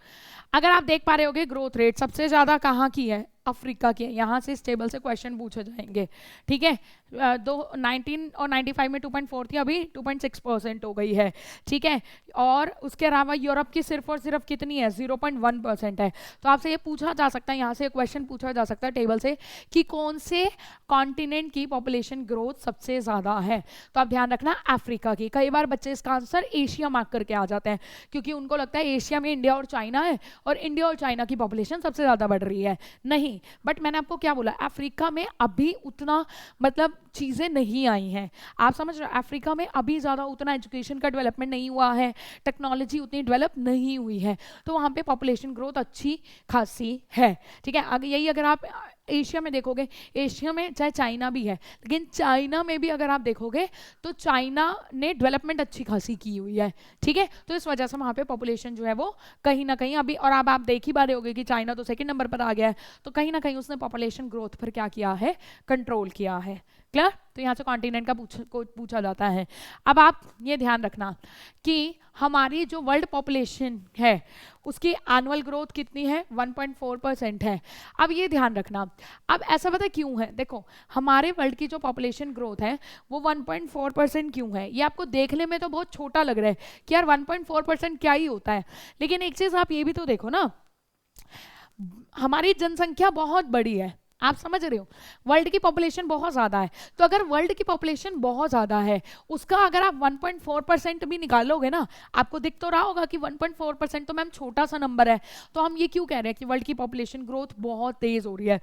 अगर आप देख पा रहे होगे ग्रोथ रेट सबसे ज्यादा कहाँ की है? अफ्रीका की है। यहाँ से इस टेबल से क्वेश्चन पूछे जाएंगे, ठीक है। 19 और 95 में 2.4 थी, अभी 2.6% हो गई है, ठीक है। और उसके अलावा यूरोप की सिर्फ और सिर्फ कितनी है? 0.1% है। तो आपसे ये पूछा जा सकता है, यहाँ से क्वेश्चन पूछा जा सकता है टेबल से कि कौन से कॉन्टिनेंट की पॉपुलेशन ग्रोथ सबसे ज़्यादा है? तो आप ध्यान रखना अफ्रीका की। कई बार बच्चे इसका आंसर एशिया मार्क करके आ जाते हैं, क्योंकि उनको लगता है एशिया में इंडिया और चाइना है और इंडिया और चाइना की पॉपुलेशन सबसे ज़्यादा बढ़ रही है। नहीं, बट मैंने आपको क्या बोला, अफ्रीका में अभी उतना मतलब चीजें नहीं आई हैं। आप समझ रहे हो, अफ्रीका में अभी ज्यादा उतना एजुकेशन का डेवलपमेंट नहीं हुआ है, टेक्नोलॉजी उतनी डेवलप नहीं हुई है, तो वहां पे पॉपुलेशन ग्रोथ अच्छी खासी है, ठीक है। अगर यही अगर आप एशिया में देखोगे, एशिया में चाहे चाइना भी है, लेकिन चाइना में भी अगर आप देखोगे तो चाइना ने डेवलपमेंट अच्छी खासी की हुई है, ठीक है। तो इस वजह से वहाँ पे पॉपुलेशन जो है वो कहीं ना कहीं अभी, और अब आप देख ही पा रहे होगे कि चाइना तो सेकंड नंबर पर आ गया है, तो कहीं ना कहीं उसने पॉपुलेशन ग्रोथ पर क्या किया है, कंट्रोल किया है। क्लियर? तो यहाँ से कॉन्टिनेंट का पूछा जाता है। अब आप ये ध्यान रखना कि हमारी जो वर्ल्ड पॉपुलेशन है उसकी एनुअल ग्रोथ कितनी है, 1.4% है। अब ये ध्यान रखना, अब ऐसा पता क्यों है, देखो हमारे वर्ल्ड की जो पॉपुलेशन ग्रोथ है वो 1.4% क्यों है। ये आपको देखने में तो बहुत छोटा लग रहा है कि यार 1.4% क्या ही होता है, लेकिन एक चीज आप ये भी तो देखो ना, हमारी जनसंख्या बहुत बड़ी है, आप समझ रहे हो, वर्ल्ड की पॉपुलेशन बहुत ज्यादा है। तो अगर वर्ल्ड की पॉपुलेशन बहुत ज्यादा है, उसका अगर आप 1.4% भी निकालोगे ना, आपको दिख तो रहा होगा कि 1.4% तो मैम छोटा सा नंबर है, तो हम ये क्यों कह रहे हैं कि वर्ल्ड की पॉपुलेशन ग्रोथ बहुत तेज हो रही है।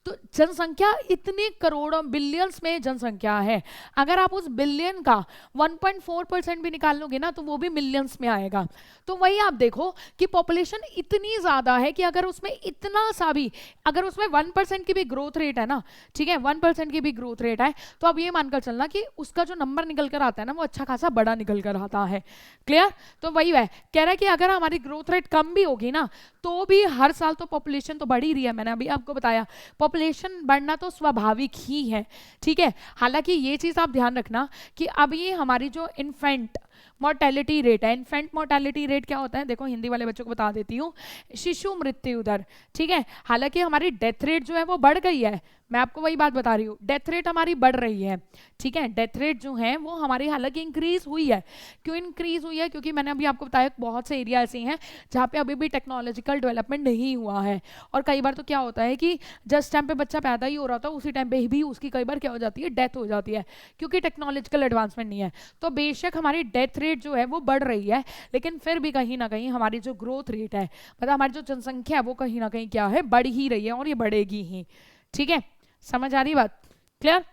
तो जनसंख्या इतनी करोड़ों बिलियंस में जनसंख्या है, अगर आप उस बिलियन का 1.4% भी निकाल लोगे ना तो वो भी मिलियंस में आएगा। तो वही आप देखो कि पॉपुलेशन इतनी ज्यादा है कि अगर उसमें इतना सा भी, अगर उसमें 1% की भी ग्रोथ रेट है ना, ठीक है, 1% की भी ग्रोथ रेट है, तो अब ये मानकर चलना कि उसका जो नंबर निकल कर आता है ना वो अच्छा खासा बड़ा निकल कर आता है। क्लियर? तो वही है, कह रहा है कि अगर हमारी ग्रोथ रेट कम भी होगी ना तो भी हर साल तो पॉपुलेशन तो बढ़ ही रही है, मैंने अभी आपको बताया पॉपुलेशन बढ़ना तो स्वाभाविक ही है, ठीक है। हालांकि ये चीज आप ध्यान रखना कि अब ये हमारी जो इन्फेंट मोर्टेलिटी रेट है, इन्फेंट मोर्टेलिटी रेट क्या होता है, देखो हिंदी वाले बच्चों को बता देती हूँ, शिशु मृत्यु दर, ठीक है। हालांकि हमारी डेथ रेट जो है वो बढ़ गई है, मैं आपको वही बात बता रही हूँ, डेथ रेट हमारी बढ़ रही है, ठीक है। डेथ रेट जो है वो हमारी हालांकि इंक्रीज हुई है, क्यों इंक्रीज हुई है, क्योंकि मैंने अभी आपको बताया बहुत से एरिया ऐसे हैं जहाँ पे अभी भी टेक्नोलॉजिकल डेवलपमेंट नहीं हुआ है, और कई बार तो क्या होता है कि जिस टाइम पे बच्चा पैदा ही हो रहा था उसी टाइम पे भी उसकी कई बार क्या हो जाती है, डेथ हो जाती है, क्योंकि टेक्नोलॉजिकल एडवांसमेंट नहीं है। तो बेशक हमारी डेथ रेट जो है वो बढ़ रही है, लेकिन फिर भी कहीं ना कहीं हमारी जो ग्रोथ रेट है, मतलब हमारी जो जनसंख्या है वो कहीं ना कहीं क्या है, बढ़ ही रही है, और ये बढ़ेगी ही, ठीक है। समझ आ रही बात? क्लियर?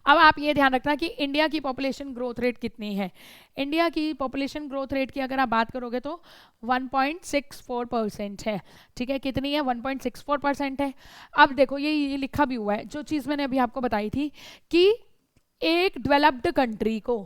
अब आप ये ध्यान रखना कि इंडिया की पॉपुलेशन ग्रोथ रेट कितनी है। इंडिया की पॉपुलेशन ग्रोथ रेट की अगर आप बात करोगे तो 1.64% है, ठीक है। कितनी है? 1.64% है। अब देखो ये लिखा भी हुआ है, जो चीज़ मैंने अभी आपको बताई थी कि एक डेवलप्ड कंट्री को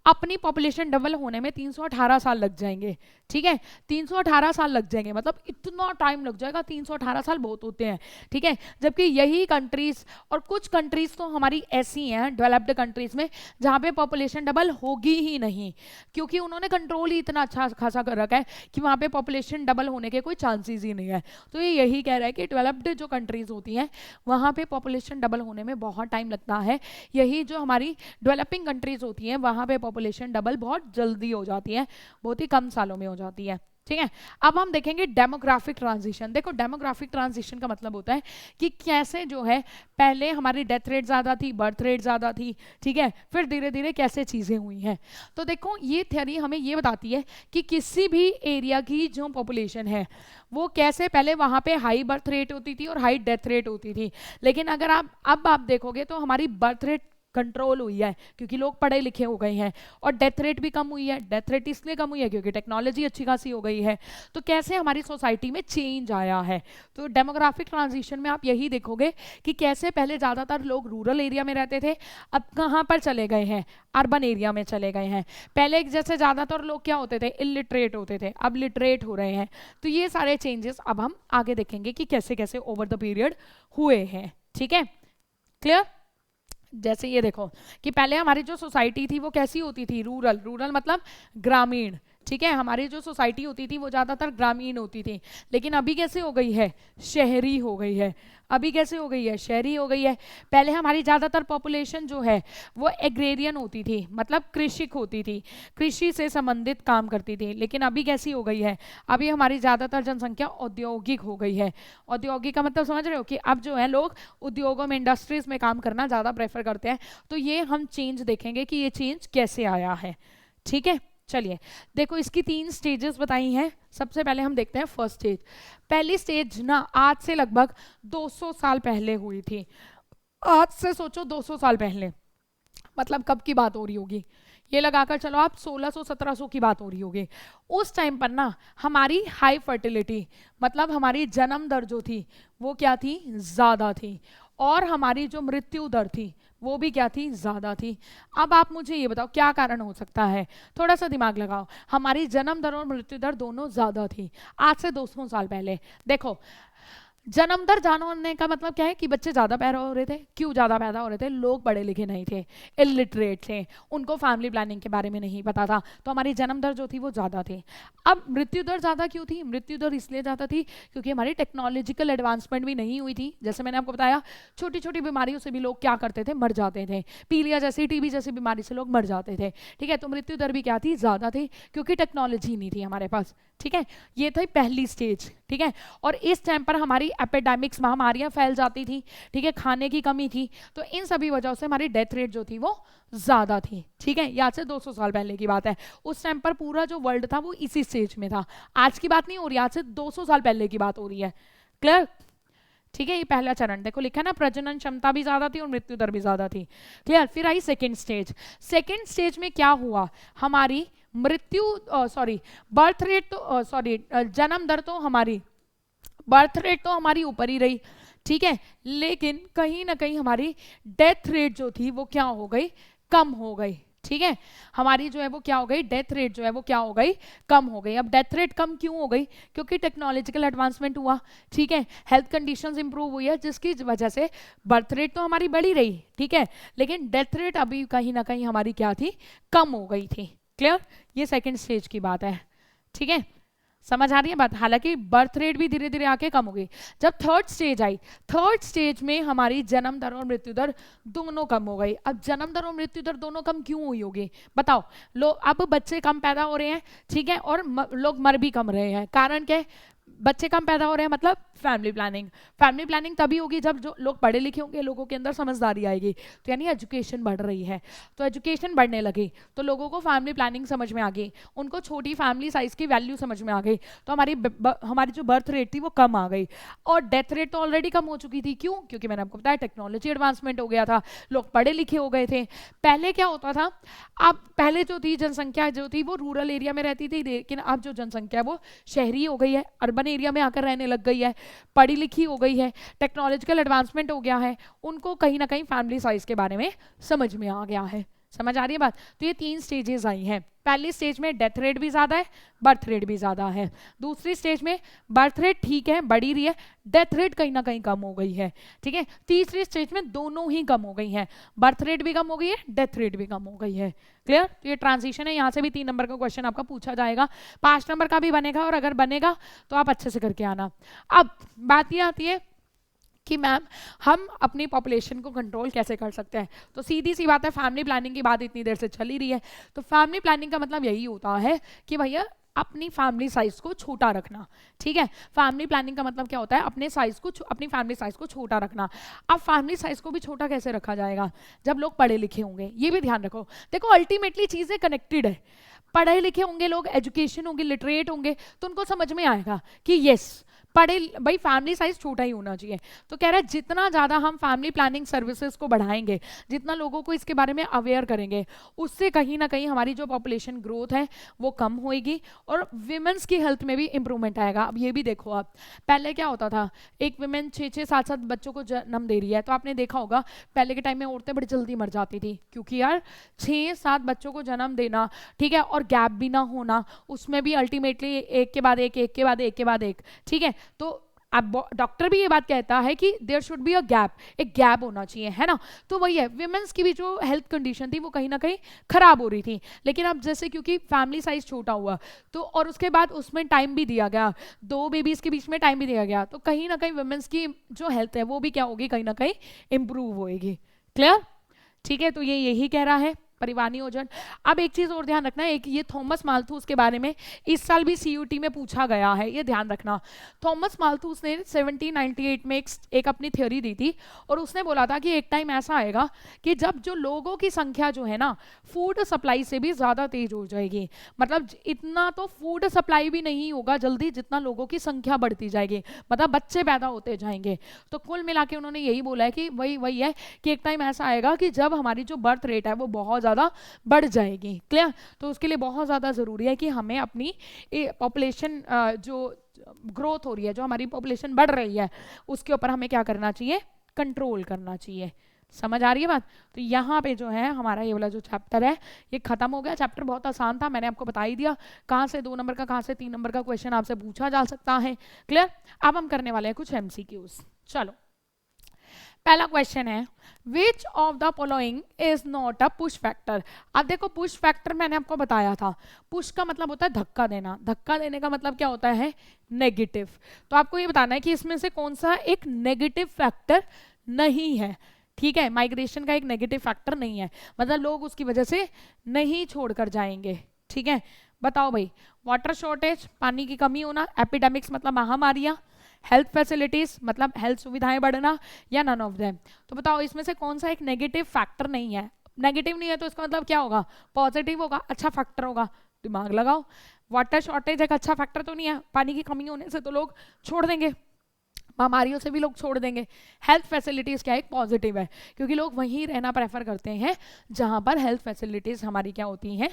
अपनी पॉपुलेशन डबल होने में 318 साल लग जाएंगे, ठीक है। 318 साल लग जाएंगे, मतलब इतना टाइम लग जाएगा, 318 साल बहुत होते हैं, ठीक है। जबकि यही कंट्रीज, और कुछ कंट्रीज तो हमारी ऐसी हैं डेवलप्ड कंट्रीज में जहाँ पे पॉपुलेशन डबल होगी ही नहीं, क्योंकि उन्होंने कंट्रोल ही इतना अच्छा खासा कर रखा है कि वहाँ पे पॉपुलेशन डबल होने के कोई चांसेस ही नहीं है। तो ये यही कह रहा है कि डेवलप्ड जो कंट्रीज होती हैं वहाँ पे पॉपुलेशन डबल होने में बहुत टाइम लगता है, यही जो हमारी डेवलपिंग कंट्रीज होती हैं वहां पे पॉपुलेशन डबल बहुत जल्दी हो जाती है, बहुत ही कम सालों में हो जाती है, ठीक है। अब हम देखेंगे डेमोग्राफिक ट्रांजिशन। देखो डेमोग्राफिक ट्रांजिशन का मतलब होता है कि कैसे जो है पहले हमारी डेथ रेट ज्यादा थी, बर्थ रेट ज्यादा थी, ठीक है, फिर धीरे धीरे कैसे चीजें हुई हैं। तो देखो ये थ्योरी हमें ये बताती है कि किसी भी एरिया की जो पॉपुलेशन है वो कैसे पहले वहां पे हाई बर्थ रेट होती थी और हाई डेथ रेट होती थी, लेकिन अगर आप देखोगे तो हमारी बर्थ रेट कंट्रोल हुई है क्योंकि लोग पढ़े लिखे हो गए हैं, और डेथ रेट भी कम हुई है। डेथ रेट इसलिए कम हुई है क्योंकि टेक्नोलॉजी अच्छी खासी हो गई है। तो कैसे हमारी सोसाइटी में चेंज आया है, तो डेमोग्राफिक ट्रांजिशन में आप यही देखोगे कि कैसे पहले ज़्यादातर लोग रूरल एरिया में रहते थे, अब कहाँ पर चले गए हैं, अर्बन एरिया में चले गए हैं। पहले जैसे ज़्यादातर लोग क्या होते थे, इलिटरेट होते थे, अब लिटरेट हो रहे हैं। तो ये सारे चेंजेस अब हम आगे देखेंगे कि कैसे कैसे ओवर द पीरियड हुए हैं, ठीक है। क्लियर? जैसे ये देखो कि पहले हमारी जो सोसाइटी थी वो कैसी होती थी, रूरल, रूरल मतलब ग्रामीण, ठीक है। हमारी जो सोसाइटी होती थी वो ज़्यादातर ग्रामीण होती थी, लेकिन अभी कैसे हो गई है, शहरी हो गई है। अभी कैसे हो गई है, शहरी हो गई है। पहले हमारी ज़्यादातर पॉपुलेशन जो है वो एग्रेरियन होती थी, मतलब कृषिक होती थी, कृषि से संबंधित काम करती थी, लेकिन अभी कैसी हो गई है, अभी हमारी ज़्यादातर जनसंख्या औद्योगिक हो गई है। औद्योगिक का मतलब समझ रहे हो कि अब जो है लोग उद्योगों में, इंडस्ट्रीज में काम करना ज़्यादा प्रेफर करते हैं। तो ये हम चेंज देखेंगे कि ये चेंज कैसे आया है, ठीक है। चलिए देखो इसकी 3 स्टेजेस बताई हैं। सबसे पहले हम देखते हैं फर्स्ट स्टेज। पहली स्टेज ना आज से लगभग 200 साल पहले हुई थी। आज से सोचो 200 साल पहले, मतलब कब की बात हो रही होगी, ये लगाकर चलो आप 1600-1700 की बात हो रही होगी। उस टाइम पर ना हमारी हाई फर्टिलिटी मतलब हमारी जन्म दर जो थी वो क्या थी, ज़्यादा थी, और हमारी जो मृत्यु दर थी वो भी क्या थी, ज़्यादा थी। अब आप मुझे ये बताओ क्या कारण हो सकता है, थोड़ा सा दिमाग लगाओ। हमारी जन्म दर और मृत्यु दर दोनों ज़्यादा थी आज से 200 साल पहले। देखो जन्म दर ज्यादा होने का मतलब क्या है कि बच्चे ज्यादा पैदा हो रहे थे। क्यों ज्यादा पैदा हो रहे थे, लोग पढ़े लिखे नहीं थे, इलिटरेट थे, उनको फैमिली प्लानिंग के बारे में नहीं पता था, तो हमारी जन्म दर जो थी वो ज्यादा थी। अब मृत्यु दर ज्यादा क्यों थी, मृत्यु दर इसलिए ज्यादा थी क्योंकि हमारी टेक्नोलॉजिकल एडवांसमेंट भी नहीं हुई थी। जैसे मैंने आपको बताया छोटी छोटी बीमारियों से भी लोग क्या करते थे, मर जाते थे, पीलिया जैसी टीबी जैसी बीमारी से लोग मर जाते थे, ठीक है। तो मृत्यु दर भी क्या थी, ज्यादा थी, क्योंकि टेक्नोलॉजी नहीं थी हमारे पास, ठीक है। ये थी पहली स्टेज, ठीक है। और इस टाइम पर हमारी एपिडेमिक्स महामारियां फैल जाती थी, ठीक है, खाने की कमी थी, तो इन सभी वजहों से हमारी डेथ रेट जो थी वो ज्यादा थी, ठीक है। ये आज से 200 साल पहले की बात है। उस टाइम पर पूरा जो वर्ल्ड था वो इसी स्टेज में था, आज की बात नहीं हो रही, आज से 200 साल पहले की बात हो रही है। क्लियर, ठीक है। ये पहला चरण देखो लिखा ना, प्रजनन क्षमता भी ज्यादा थी और मृत्यु दर भी ज्यादा थी। क्लियर। फिर आई सेकेंड स्टेज। सेकेंड स्टेज में क्या हुआ, हमारी मृत्यु बर्थ रेट तो जन्म दर तो हमारी, बर्थ रेट तो हमारी ऊपर ही रही, ठीक है, लेकिन कहीं ना कहीं हमारी डेथ रेट जो थी वो क्या हो गई, कम हो गई, ठीक है। हमारी जो है वो क्या हो गई, डेथ रेट जो है वो क्या हो गई, कम हो गई। अब डेथ रेट कम क्यों हो गई, क्योंकि टेक्नोलॉजिकल एडवांसमेंट हुआ, ठीक है, हेल्थ कंडीशंस इंप्रूव हुई है, जिसकी वजह से बर्थ रेट तो हमारी बढ़ी रही, ठीक है, लेकिन डेथ रेट अभी कहीं ना कहीं हमारी क्या थी, कम हो गई थी। क्लियर, ये सेकेंड स्टेज की बात है, ठीक है, समझ आ रही है बात। हालांकि बर्थ रेट भी धीरे धीरे आके कम हो गई। जब third stage I, third stage में हमारी जन्म दर और मृत्यु दर दोनों कम हो गई। अब जन्म दर और मृत्यु दर दोनों कम क्यों हुई होगी बताओ, लोग अब बच्चे कम पैदा हो रहे हैं, ठीक है, और लोग मर भी कम रहे हैं। कारण क्या है, बच्चे कम पैदा हो रहे हैं मतलब फैमिली प्लानिंग। फैमिली प्लानिंग तभी होगी जब जो लोग पढ़े लिखे होंगे, लोगों के अंदर समझदारी आएगी, तो यानी एजुकेशन बढ़ रही है, तो एजुकेशन बढ़ने लगी तो लोगों को फैमिली प्लानिंग समझ में आ गई, उनको छोटी फैमिली साइज की वैल्यू समझ में आ गई, तो हमारी जो बर्थ रेट थी वो कम आ गई। और डेथ रेट तो ऑलरेडी कम हो चुकी थी। क्यों, क्योंकि मैंने आपको बताया टेक्नोलॉजी एडवांसमेंट हो गया था, लोग पढ़े लिखे हो गए थे। पहले क्या होता था, अब पहले जो थी जनसंख्या जो थी वो रूरल एरिया में रहती थी, लेकिन अब जो जनसंख्या है वो शहरी हो गई है, अर्बन एरिया में आकर रहने लग गई है, पढ़ी लिखी हो गई है, टेक्नोलॉजिकल एडवांसमेंट हो गया है, उनको कहीं ना कहीं फैमिली साइज के बारे में समझ में आ गया है। समझ आ रही है बात। तो ये 3 स्टेजेस आई हैं। पहली स्टेज में डेथ रेट भी ज्यादा है, बर्थ रेट भी ज्यादा है। दूसरी स्टेज में बर्थ रेट ठीक है, बढ़ी रही है, डेथ रेट कहीं ना कहीं कम हो गई है, ठीक है। तीसरी स्टेज में दोनों ही कम हो गई हैं, बर्थ रेट भी कम हो गई है, डेथ रेट भी कम हो गई है। क्लियर। तो ये ट्रांजिशन है, यहाँ से भी 3 नंबर का क्वेश्चन आपका पूछा जाएगा, 5 नंबर का भी बनेगा, और अगर बनेगा तो आप अच्छे से करके आना। अब बात ये आती है कि मैम हम अपनी पॉपुलेशन को कंट्रोल कैसे कर सकते हैं। तो सीधी सी बात है, फैमिली प्लानिंग की बात इतनी देर से चल ही रही है, तो फैमिली प्लानिंग का मतलब यही होता है कि भैया अपनी फैमिली साइज को छोटा रखना, ठीक है। फैमिली प्लानिंग का मतलब क्या होता है, अपने साइज को, अपनी फैमिली साइज को छोटा रखना। अब फैमिली साइज को भी छोटा कैसे रखा जाएगा, जब लोग पढ़े लिखे होंगे। ये भी ध्यान रखो, देखो अल्टीमेटली चीजें कनेक्टेड है। पढ़े लिखे होंगे लोग, एजुकेशन होंगे, लिटरेट होंगे, तो उनको समझ में आएगा कि यस पढ़े भाई फैमिली साइज छोटा ही होना चाहिए। तो कह रहा है जितना ज़्यादा हम फैमिली प्लानिंग सर्विसेज को बढ़ाएंगे, जितना लोगों को इसके बारे में अवेयर करेंगे, उससे कहीं ना कहीं हमारी जो पॉपुलेशन ग्रोथ है वो कम होएगी और विमेंस की हेल्थ में भी इंप्रूवमेंट आएगा। अब ये भी देखो, आप पहले क्या होता था, एक विमेन 6-6 7-7 बच्चों को जन्म दे रही है, तो आपने देखा होगा पहले के टाइम में औरतें बड़ी जल्दी मर जाती थी, क्योंकि यार 6-7 बच्चों को जन्म देना, ठीक है, और गैप भी ना होना, उसमें भी अल्टीमेटली एक के बाद एक, एक के बाद एक के बाद एक, ठीक है। तो अब डॉक्टर भी ये बात कहता है कि there should be a gap, एक गैप होना चाहिए, है ना। तो वही है, विमेंस की भी जो हेल्थ कंडीशन थी वो कहीं ना कहीं खराब हो रही थी। लेकिन अब जैसे क्योंकि फैमिली साइज छोटा हुआ, तो और उसके बाद उसमें टाइम भी दिया गया, 2 बेबीज के बीच में टाइम भी दिया गया, तो कहीं ना कहीं विमेंस की जो हेल्थ है वो भी क्या होगी, कहीं ना कहीं इंप्रूव होएगी। क्लियर, ठीक है। तो ये यही कह रहा है, परिवार नियोजन। अब एक चीज और ध्यान रखना है, एक ये थॉमस माल्थus के बारे में इस साल भी सीयूटी में पूछा गया है, ये ध्यान रखना। थॉमस माल्थus ने 1798 में एक अपनी थ्योरी दी थी और उसने बोला था कि एक टाइम ऐसा आएगा कि जब जो लोगों की संख्या जो है ना फूड सप्लाई से भी ज्यादा तेज हो जाएगी, मतलब इतना तो फूड सप्लाई भी नहीं होगा जल्दी जितना लोगों की संख्या बढ़ती जाएगी, मतलब बच्चे पैदा होते जाएंगे। तो कुल मिला के उन्होंने यही बोला है कि वही है कि एक टाइम ऐसा आएगा कि जब हमारी जो बर्थ रेट है वो बहुत ज़्यादा बढ़ जाएगी। क्लियर? तो उसके लिए बहुत ज़्यादा ज़रूरी है कि हमें अपनी पॉपुलेशन जो ग्रोथ हो रही है, जो हमारी पॉपुलेशन बढ़ रही है, उसके ऊपर हमें क्या करना चाहिए, कंट्रोल करना चाहिए। समझ आ रही है बात? तो यहाँ पे जो है हमारा ये वाला जो चैप्टर है ये खत्म हो गया। चैप्टर बहुत आसान था, मैंने आपको बता ही दिया कहाँ से 2 नंबर का, कहाँ से 3 नंबर का क्वेश्चन आपसे पूछा जा सकता है। क्लियर? अब हम करने वाले हैं कुछ एमसीक्यूज। चलो, पहला क्वेश्चन है which of the following is not a push factor. अब देखो पुश फैक्टर मैंने आपको बताया था, पुश का मतलब होता है धक्का देना, धक्का देने का मतलब क्या होता है, नेगेटिव। तो आपको ये बताना है कि इसमें से कौन सा एक नेगेटिव फैक्टर नहीं है। ठीक है, माइग्रेशन का एक नेगेटिव फैक्टर नहीं है, मतलब लोग उसकी वजह से नहीं छोड़कर जाएंगे। ठीक है, बताओ भाई, वाटर शॉर्टेज, पानी की कमी होना, एपिडेमिक्स मतलब महामारियां, हेल्थ फैसिलिटीज मतलब हेल्थ सुविधाएं बढ़ना, या नन ऑफ देम। तो बताओ इसमें से कौन सा एक नेगेटिव फैक्टर नहीं है। नेगेटिव नहीं है तो इसका मतलब क्या होगा, पॉजिटिव होगा, अच्छा फैक्टर होगा। दिमाग लगाओ, वाटर शॉर्टेज एक अच्छा फैक्टर तो नहीं है, पानी की कमी होने से तो लोग छोड़ देंगे, महामारियों से भी लोग छोड़ देंगे। हेल्थ फैसिलिटीज़ क्या है, एक पॉजिटिव है, क्योंकि लोग वहीं रहना प्रेफर करते हैं जहां पर हेल्थ फैसिलिटीज़ हमारी क्या होती हैं,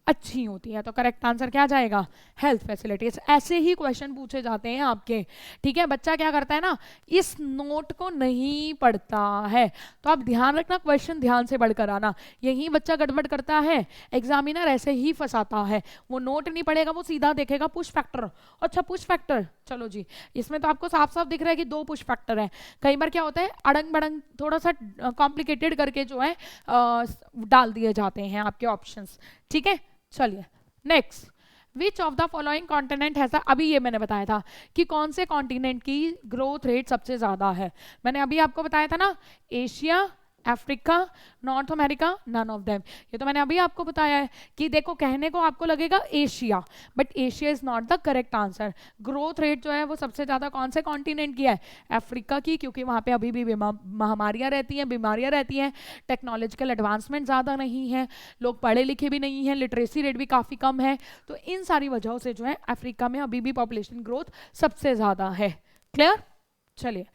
अच्छी होती है। तो करेक्ट आंसर क्या जाएगा, हेल्थ फैसिलिटीज़। ऐसे ही क्वेश्चन पूछे जाते हैं आपके। ठीक है, बच्चा क्या करता है ना, इस नोट को नहीं पढ़ता है, तो आप ध्यान रखना, क्वेश्चन ध्यान से पढ़कर आना। यही बच्चा गड़बड़ करता है, एग्जामिनर ऐसे ही फंसाता है, वो नोट नहीं पढ़ेगा, वो सीधा देखेगा पुश फैक्टर। अच्छा पुश फैक्टर, चलो जी, इसमें तो आपको साफ साफ दिख रहा है कि 2 पुश फैक्टर है। कई बार क्या होता है, अड़ंग बड़ंग थोड़ा सा कॉम्प्लिकेटेड करके जो है डाल दिए जाते हैं आपके ऑप्शंस। ठीक है, चलिए next, which of the following continent है, अभी ये मैंने बताया था कि कौन से कॉन्टिनेंट की ग्रोथ रेट सबसे ज्यादा है। मैंने अभी आपको बताया था ना, Asia, Africa, North America, none of them. ये तो मैंने अभी आपको बताया है कि देखो कहने को आपको लगेगा Asia, but Asia is not the correct answer. Growth rate जो है वो सबसे ज्यादा कौन से कॉन्टिनेंट की है, अफ्रीका की, क्योंकि वहां पे अभी भी महामारियां रहती हैं, बीमारियां रहती हैं, टेक्नोलॉजिकल एडवांसमेंट ज्यादा नहीं है, लोग पढ़े लिखे भी नहीं हैं, लिटरेसी रेट भी काफी कम है। तो इन सारी वजहों से जो है अफ्रीका में अभी भी पॉपुलेशन ग्रोथ सबसे ज्यादा है। क्लियर? चलिए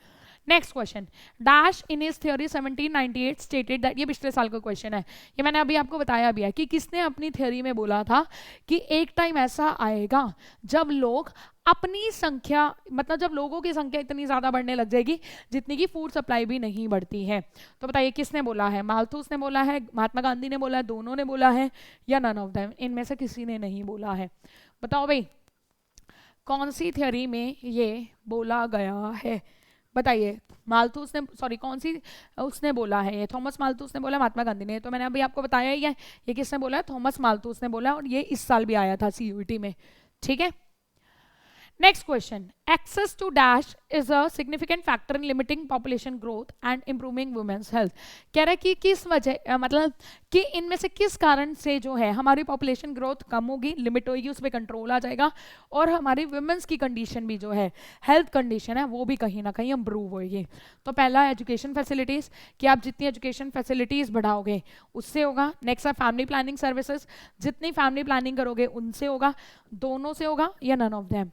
next question, dash in his theory 1798 stated that, ये पिछले साल का क्वेश्चन है, ये मैंने अभी आपको बताया भी है कि किसने अपनी थ्योरी में बोला था कि एक टाइम ऐसा आएगा जब लोग अपनी संख्या, मतलब जब लोगों की संख्या इतनी ज्यादा बढ़ने लग जाएगी जितनी की फूड सप्लाई भी नहीं बढ़ती है। तो बताइए किसने बोला है, माल्थus ने बोला है, महात्मा गांधी ने बोला है, दोनों ने बोला है, या नन ऑफ देम, इनमें से किसी ने नहीं बोला है। बताओ भाई कौन सी थ्योरी में ये बोला गया है, बताइए। माल्थus ने, सॉरी कौन सी उसने बोला है, ये थॉमस माल्थus ने बोला, महात्मा गांधी ने। तो मैंने अभी आपको बताया ही है, ये किसने बोला है, थॉमस माल्थus ने बोला, और ये इस साल भी आया था सीयूईटी में। ठीक है, next question, access to dash is a significant factor in limiting population growth and improving women's health. कह रहा है कि किस वजह, मतलब कि इनमें से किस कारण से जो है हमारी पॉपुलेशन ग्रोथ कम होगी, लिमिट होगी, उस पर कंट्रोल आ जाएगा, और हमारी वुमेन्स की कंडीशन भी जो है, हेल्थ कंडीशन है, वो भी कहीं ना कहीं इंप्रूव होगी। तो पहला एजुकेशन फैसिलिटीज, कि आप जितनी एजुकेशन फैसिलिटीज बढ़ाओगे उससे होगा। नेक्स्ट है फैमिली प्लानिंग सर्विसेज, जितनी फैमिली प्लानिंग करोगे उनसे होगा, दोनों से होगा, या नन ऑफ देम।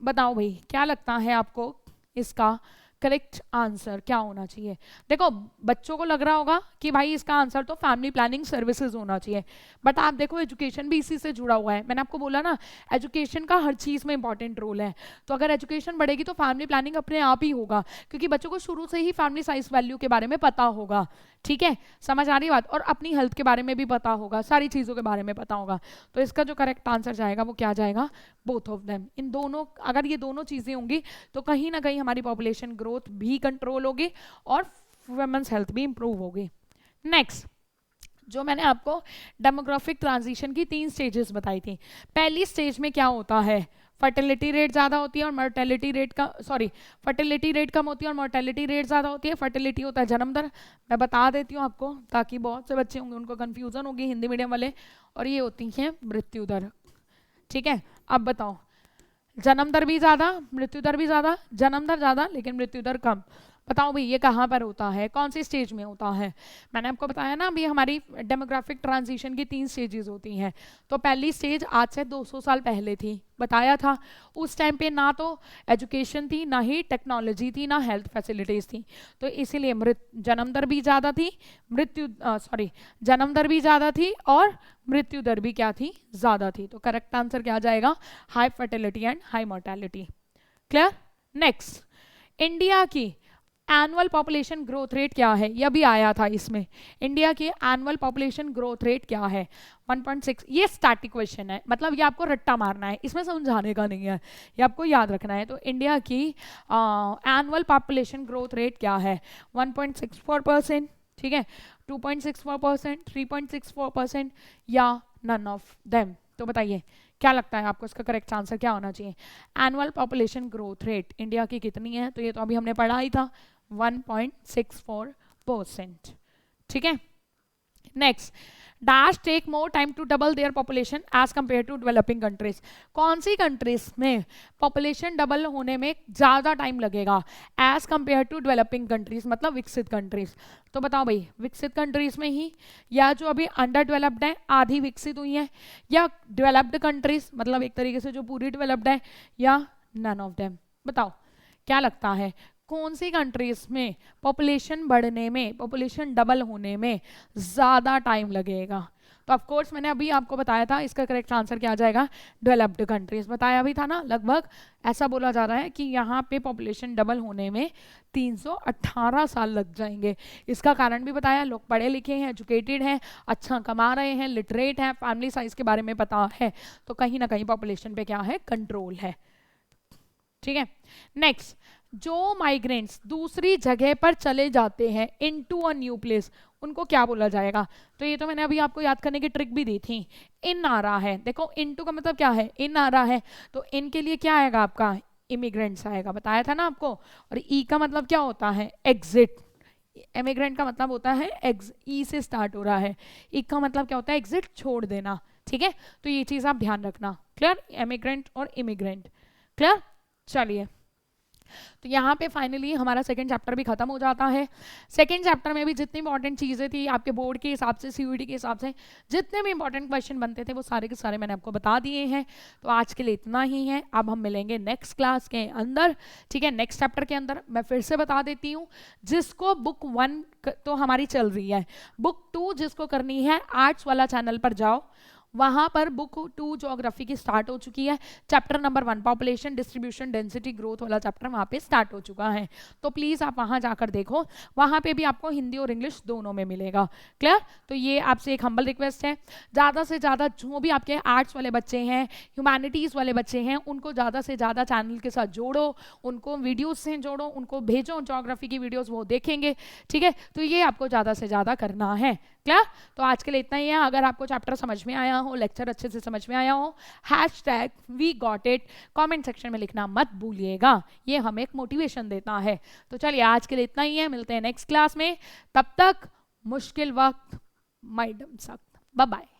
बताओ भाई क्या लगता है आपको इसका करेक्ट आंसर क्या होना चाहिए। देखो बच्चों को लग रहा होगा कि भाई इसका आंसर तो फैमिली प्लानिंग सर्विसेज होना चाहिए, बट आप देखो एजुकेशन भी इसी से जुड़ा हुआ है। मैंने आपको बोला ना एजुकेशन का हर चीज़ में इंपॉर्टेंट रोल है, तो अगर एजुकेशन बढ़ेगी तो फैमिली प्लानिंग अपने आप ही होगा, क्योंकि बच्चों को शुरू से ही फैमिली साइज वैल्यू के बारे में पता होगा। ठीक है, समझ आ रही बात, और अपनी हेल्थ के बारे में भी पता होगा, सारी चीज़ों के बारे में पता होगा। तो इसका जो करेक्ट आंसर जाएगा वो क्या जाएगा, बोथ ऑफ देम। इन दोनों, अगर ये दोनों चीज़ें होंगी तो कहीं ना कहीं हमारी पॉपुलेशन ग्रोथ भी कंट्रोल होगी और वुमेन्स हेल्थ भी इंप्रूव होगी। नेक्स्ट, जो मैंने आपको डेमोग्राफिक ट्रांजिशन की 3 स्टेजेस बताई थी, पहली स्टेज में क्या होता है, फर्टिलिटी रेट ज़्यादा होती है और मोर्टेलिटी रेट का फर्टिलिटी रेट कम होती है और मोर्टेलिटी रेट ज़्यादा होती है। फर्टिलिटी होता है जन्म दर, मैं बता देती हूँ आपको ताकि बहुत से बच्चे होंगे उनको कन्फ्यूज़न होगी हिंदी मीडियम वाले, और ये होती है मृत्यु दर। ठीक है, अब बताओ, जन्म दर भी ज़्यादा मृत्यु दर भी ज़्यादा, जन्म दर ज़्यादा लेकिन मृत्यु दर कम। बताओ भाई ये कहाँ पर होता है, कौन सी स्टेज में होता है? मैंने आपको बताया ना अभी हमारी डेमोग्राफिक ट्रांजिशन की 3 स्टेजेस होती हैं। तो पहली स्टेज आज से 200 साल पहले थी, बताया था। उस टाइम पे ना तो एजुकेशन थी, ना ही टेक्नोलॉजी थी, ना हेल्थ फैसिलिटीज़ थी, तो इसीलिए जन्म दर भी ज़्यादा थी, जन्म दर भी ज़्यादा थी और मृत्यु दर भी क्या थी, ज़्यादा थी। तो करेक्ट आंसर क्या आ जाएगा? High fertility and high mortality. Clear? Next, India की एनुअल पॉपुलेशन ग्रोथ रेट क्या है? यह भी आया था इसमें। इंडिया की एनुअल पॉपुलेशन ग्रोथ रेट क्या है? 1.6। ये स्टैटिक क्वेश्चन है, मतलब ये आपको रट्टा मारना है, इसमें समझाने का नहीं है, ये आपको याद रखना है। तो इंडिया की एनुअल पॉपुलेशन ग्रोथ रेट क्या है? 1.64%, ठीक है, 2.64%, 3.64% या नन ऑफ देम? तो बताइए क्या लगता है आपको इसका करेक्ट आंसर क्या होना चाहिए? Annual population growth rate India की कितनी है? तो ये तो अभी हमने पढ़ा ही था, 1.64%। ठीक है, next, dash take more time to double their population as compare to developing countries. कौन सी कंट्रीज में पॉपुलेशन डबल होने में ज़्यादा टाइम लगेगा as compare to developing countries, मतलब विकसित कंट्रीज? तो बताओ भाई, विकसित कंट्रीज में ही, या जो अभी अंडर डेवलप्ड है आधी विकसित हुई है, या डेवलप्ड कंट्रीज मतलब एक तरीके से जो पूरी डेवलप्ड है, या नन ऑफ देम? बताओ क्या लगता है कौन सी कंट्रीज में पॉपुलेशन बढ़ने में, पॉपुलेशन डबल होने में ज़्यादा टाइम लगेगा? तो ऑफ कोर्स मैंने अभी आपको बताया था इसका करेक्ट आंसर क्या आ जाएगा? Developed countries. बताया भी था ना, लगभग ऐसा बोला जा रहा है कि यहाँ पे पॉपुलेशन डबल होने में 318 साल लग जाएंगे। इसका कारण भी बताया, लोग पढ़े लिखे हैं, एजुकेटेड हैं, अच्छा कमा रहे हैं, लिटरेट हैं, फैमिली साइज के बारे में पता है, तो कहीं ना कहीं पॉपुलेशन पे क्या है, कंट्रोल है। ठीक है, नेक्स्ट, जो माइग्रेंट्स दूसरी जगह पर चले जाते हैं इनटू अ न्यू प्लेस, उनको क्या बोला जाएगा? तो ये तो मैंने अभी आपको याद करने की ट्रिक भी दी थी। इन आ रहा है, देखो इनटू का मतलब क्या है, इन आ रहा है, तो इन के लिए क्या आएगा आपका? इमिग्रेंट्स आएगा, बताया था ना आपको। और ई का मतलब क्या होता है? एग्जिट। इमिग्रेंट का मतलब होता है ई से स्टार्ट हो रहा है, ई का मतलब क्या होता है? एग्जिट, छोड़ देना। ठीक है, तो ये चीज़ आप ध्यान रखना। क्लियर? इमिग्रेंट और इमिग्रेंट। क्लियर? चलिए, तो यहाँ पे फाइनली हमारा सेकंड चैप्टर भी खत्म हो जाता है। सेकंड चैप्टर में भी जितनी इंपॉर्टेंट चीज़ें थी आपके बोर्ड के हिसाब से, सीयूईटी के हिसाब से जितने भी इंपॉर्टेंट क्वेश्चन बनते थे वो सारे के सारे मैंने आपको बता दिए हैं। तो आज के लिए इतना ही है, अब हम मिलेंगे नेक्स्ट क्लास के अंदर। ठीक है, नेक्स्ट चैप्टर के अंदर मैं फिर से बता देती हूँ, जिसको बुक 1 तो हमारी चल रही है, बुक 2 जिसको करनी है आर्ट्स वाला चैनल पर जाओ, वहां पर बुक 2 ज्योग्राफी की स्टार्ट हो चुकी है। Chapter number 1 population distribution density growth वाला चैप्टर वहां पे स्टार्ट हो चुका है, तो प्लीज़ आप वहां जाकर देखो, वहां पे भी आपको हिंदी और इंग्लिश दोनों में मिलेगा। क्लियर? तो ये आपसे एक हम्बल रिक्वेस्ट है, ज़्यादा से ज़्यादा जो भी आपके आर्ट्स वाले बच्चे हैं, ह्यूमैनिटीज़ वाले बच्चे हैं, उनको ज़्यादा से ज़्यादा चैनल के साथ जोड़ो, उनको वीडियोज़ से जोड़ो, उनको भेजो ज्योग्राफी की वीडियोज़, वो देखेंगे। ठीक है, तो ये आपको ज़्यादा से ज़्यादा करना है। क्लियर? तो आज के लिए इतना ही है। अगर आपको चैप्टर समझ में आया हो, लेक्चर अच्छे से समझ में आया हो, #WeGotIt कमेंट सेक्शन में लिखना मत भूलिएगा, ये हमें एक मोटिवेशन देता है। तो चलिए आज के लिए इतना ही है, मिलते हैं नेक्स्ट क्लास में, तब तक मुश्किल वक्त मैडम सख्त। Bye bye.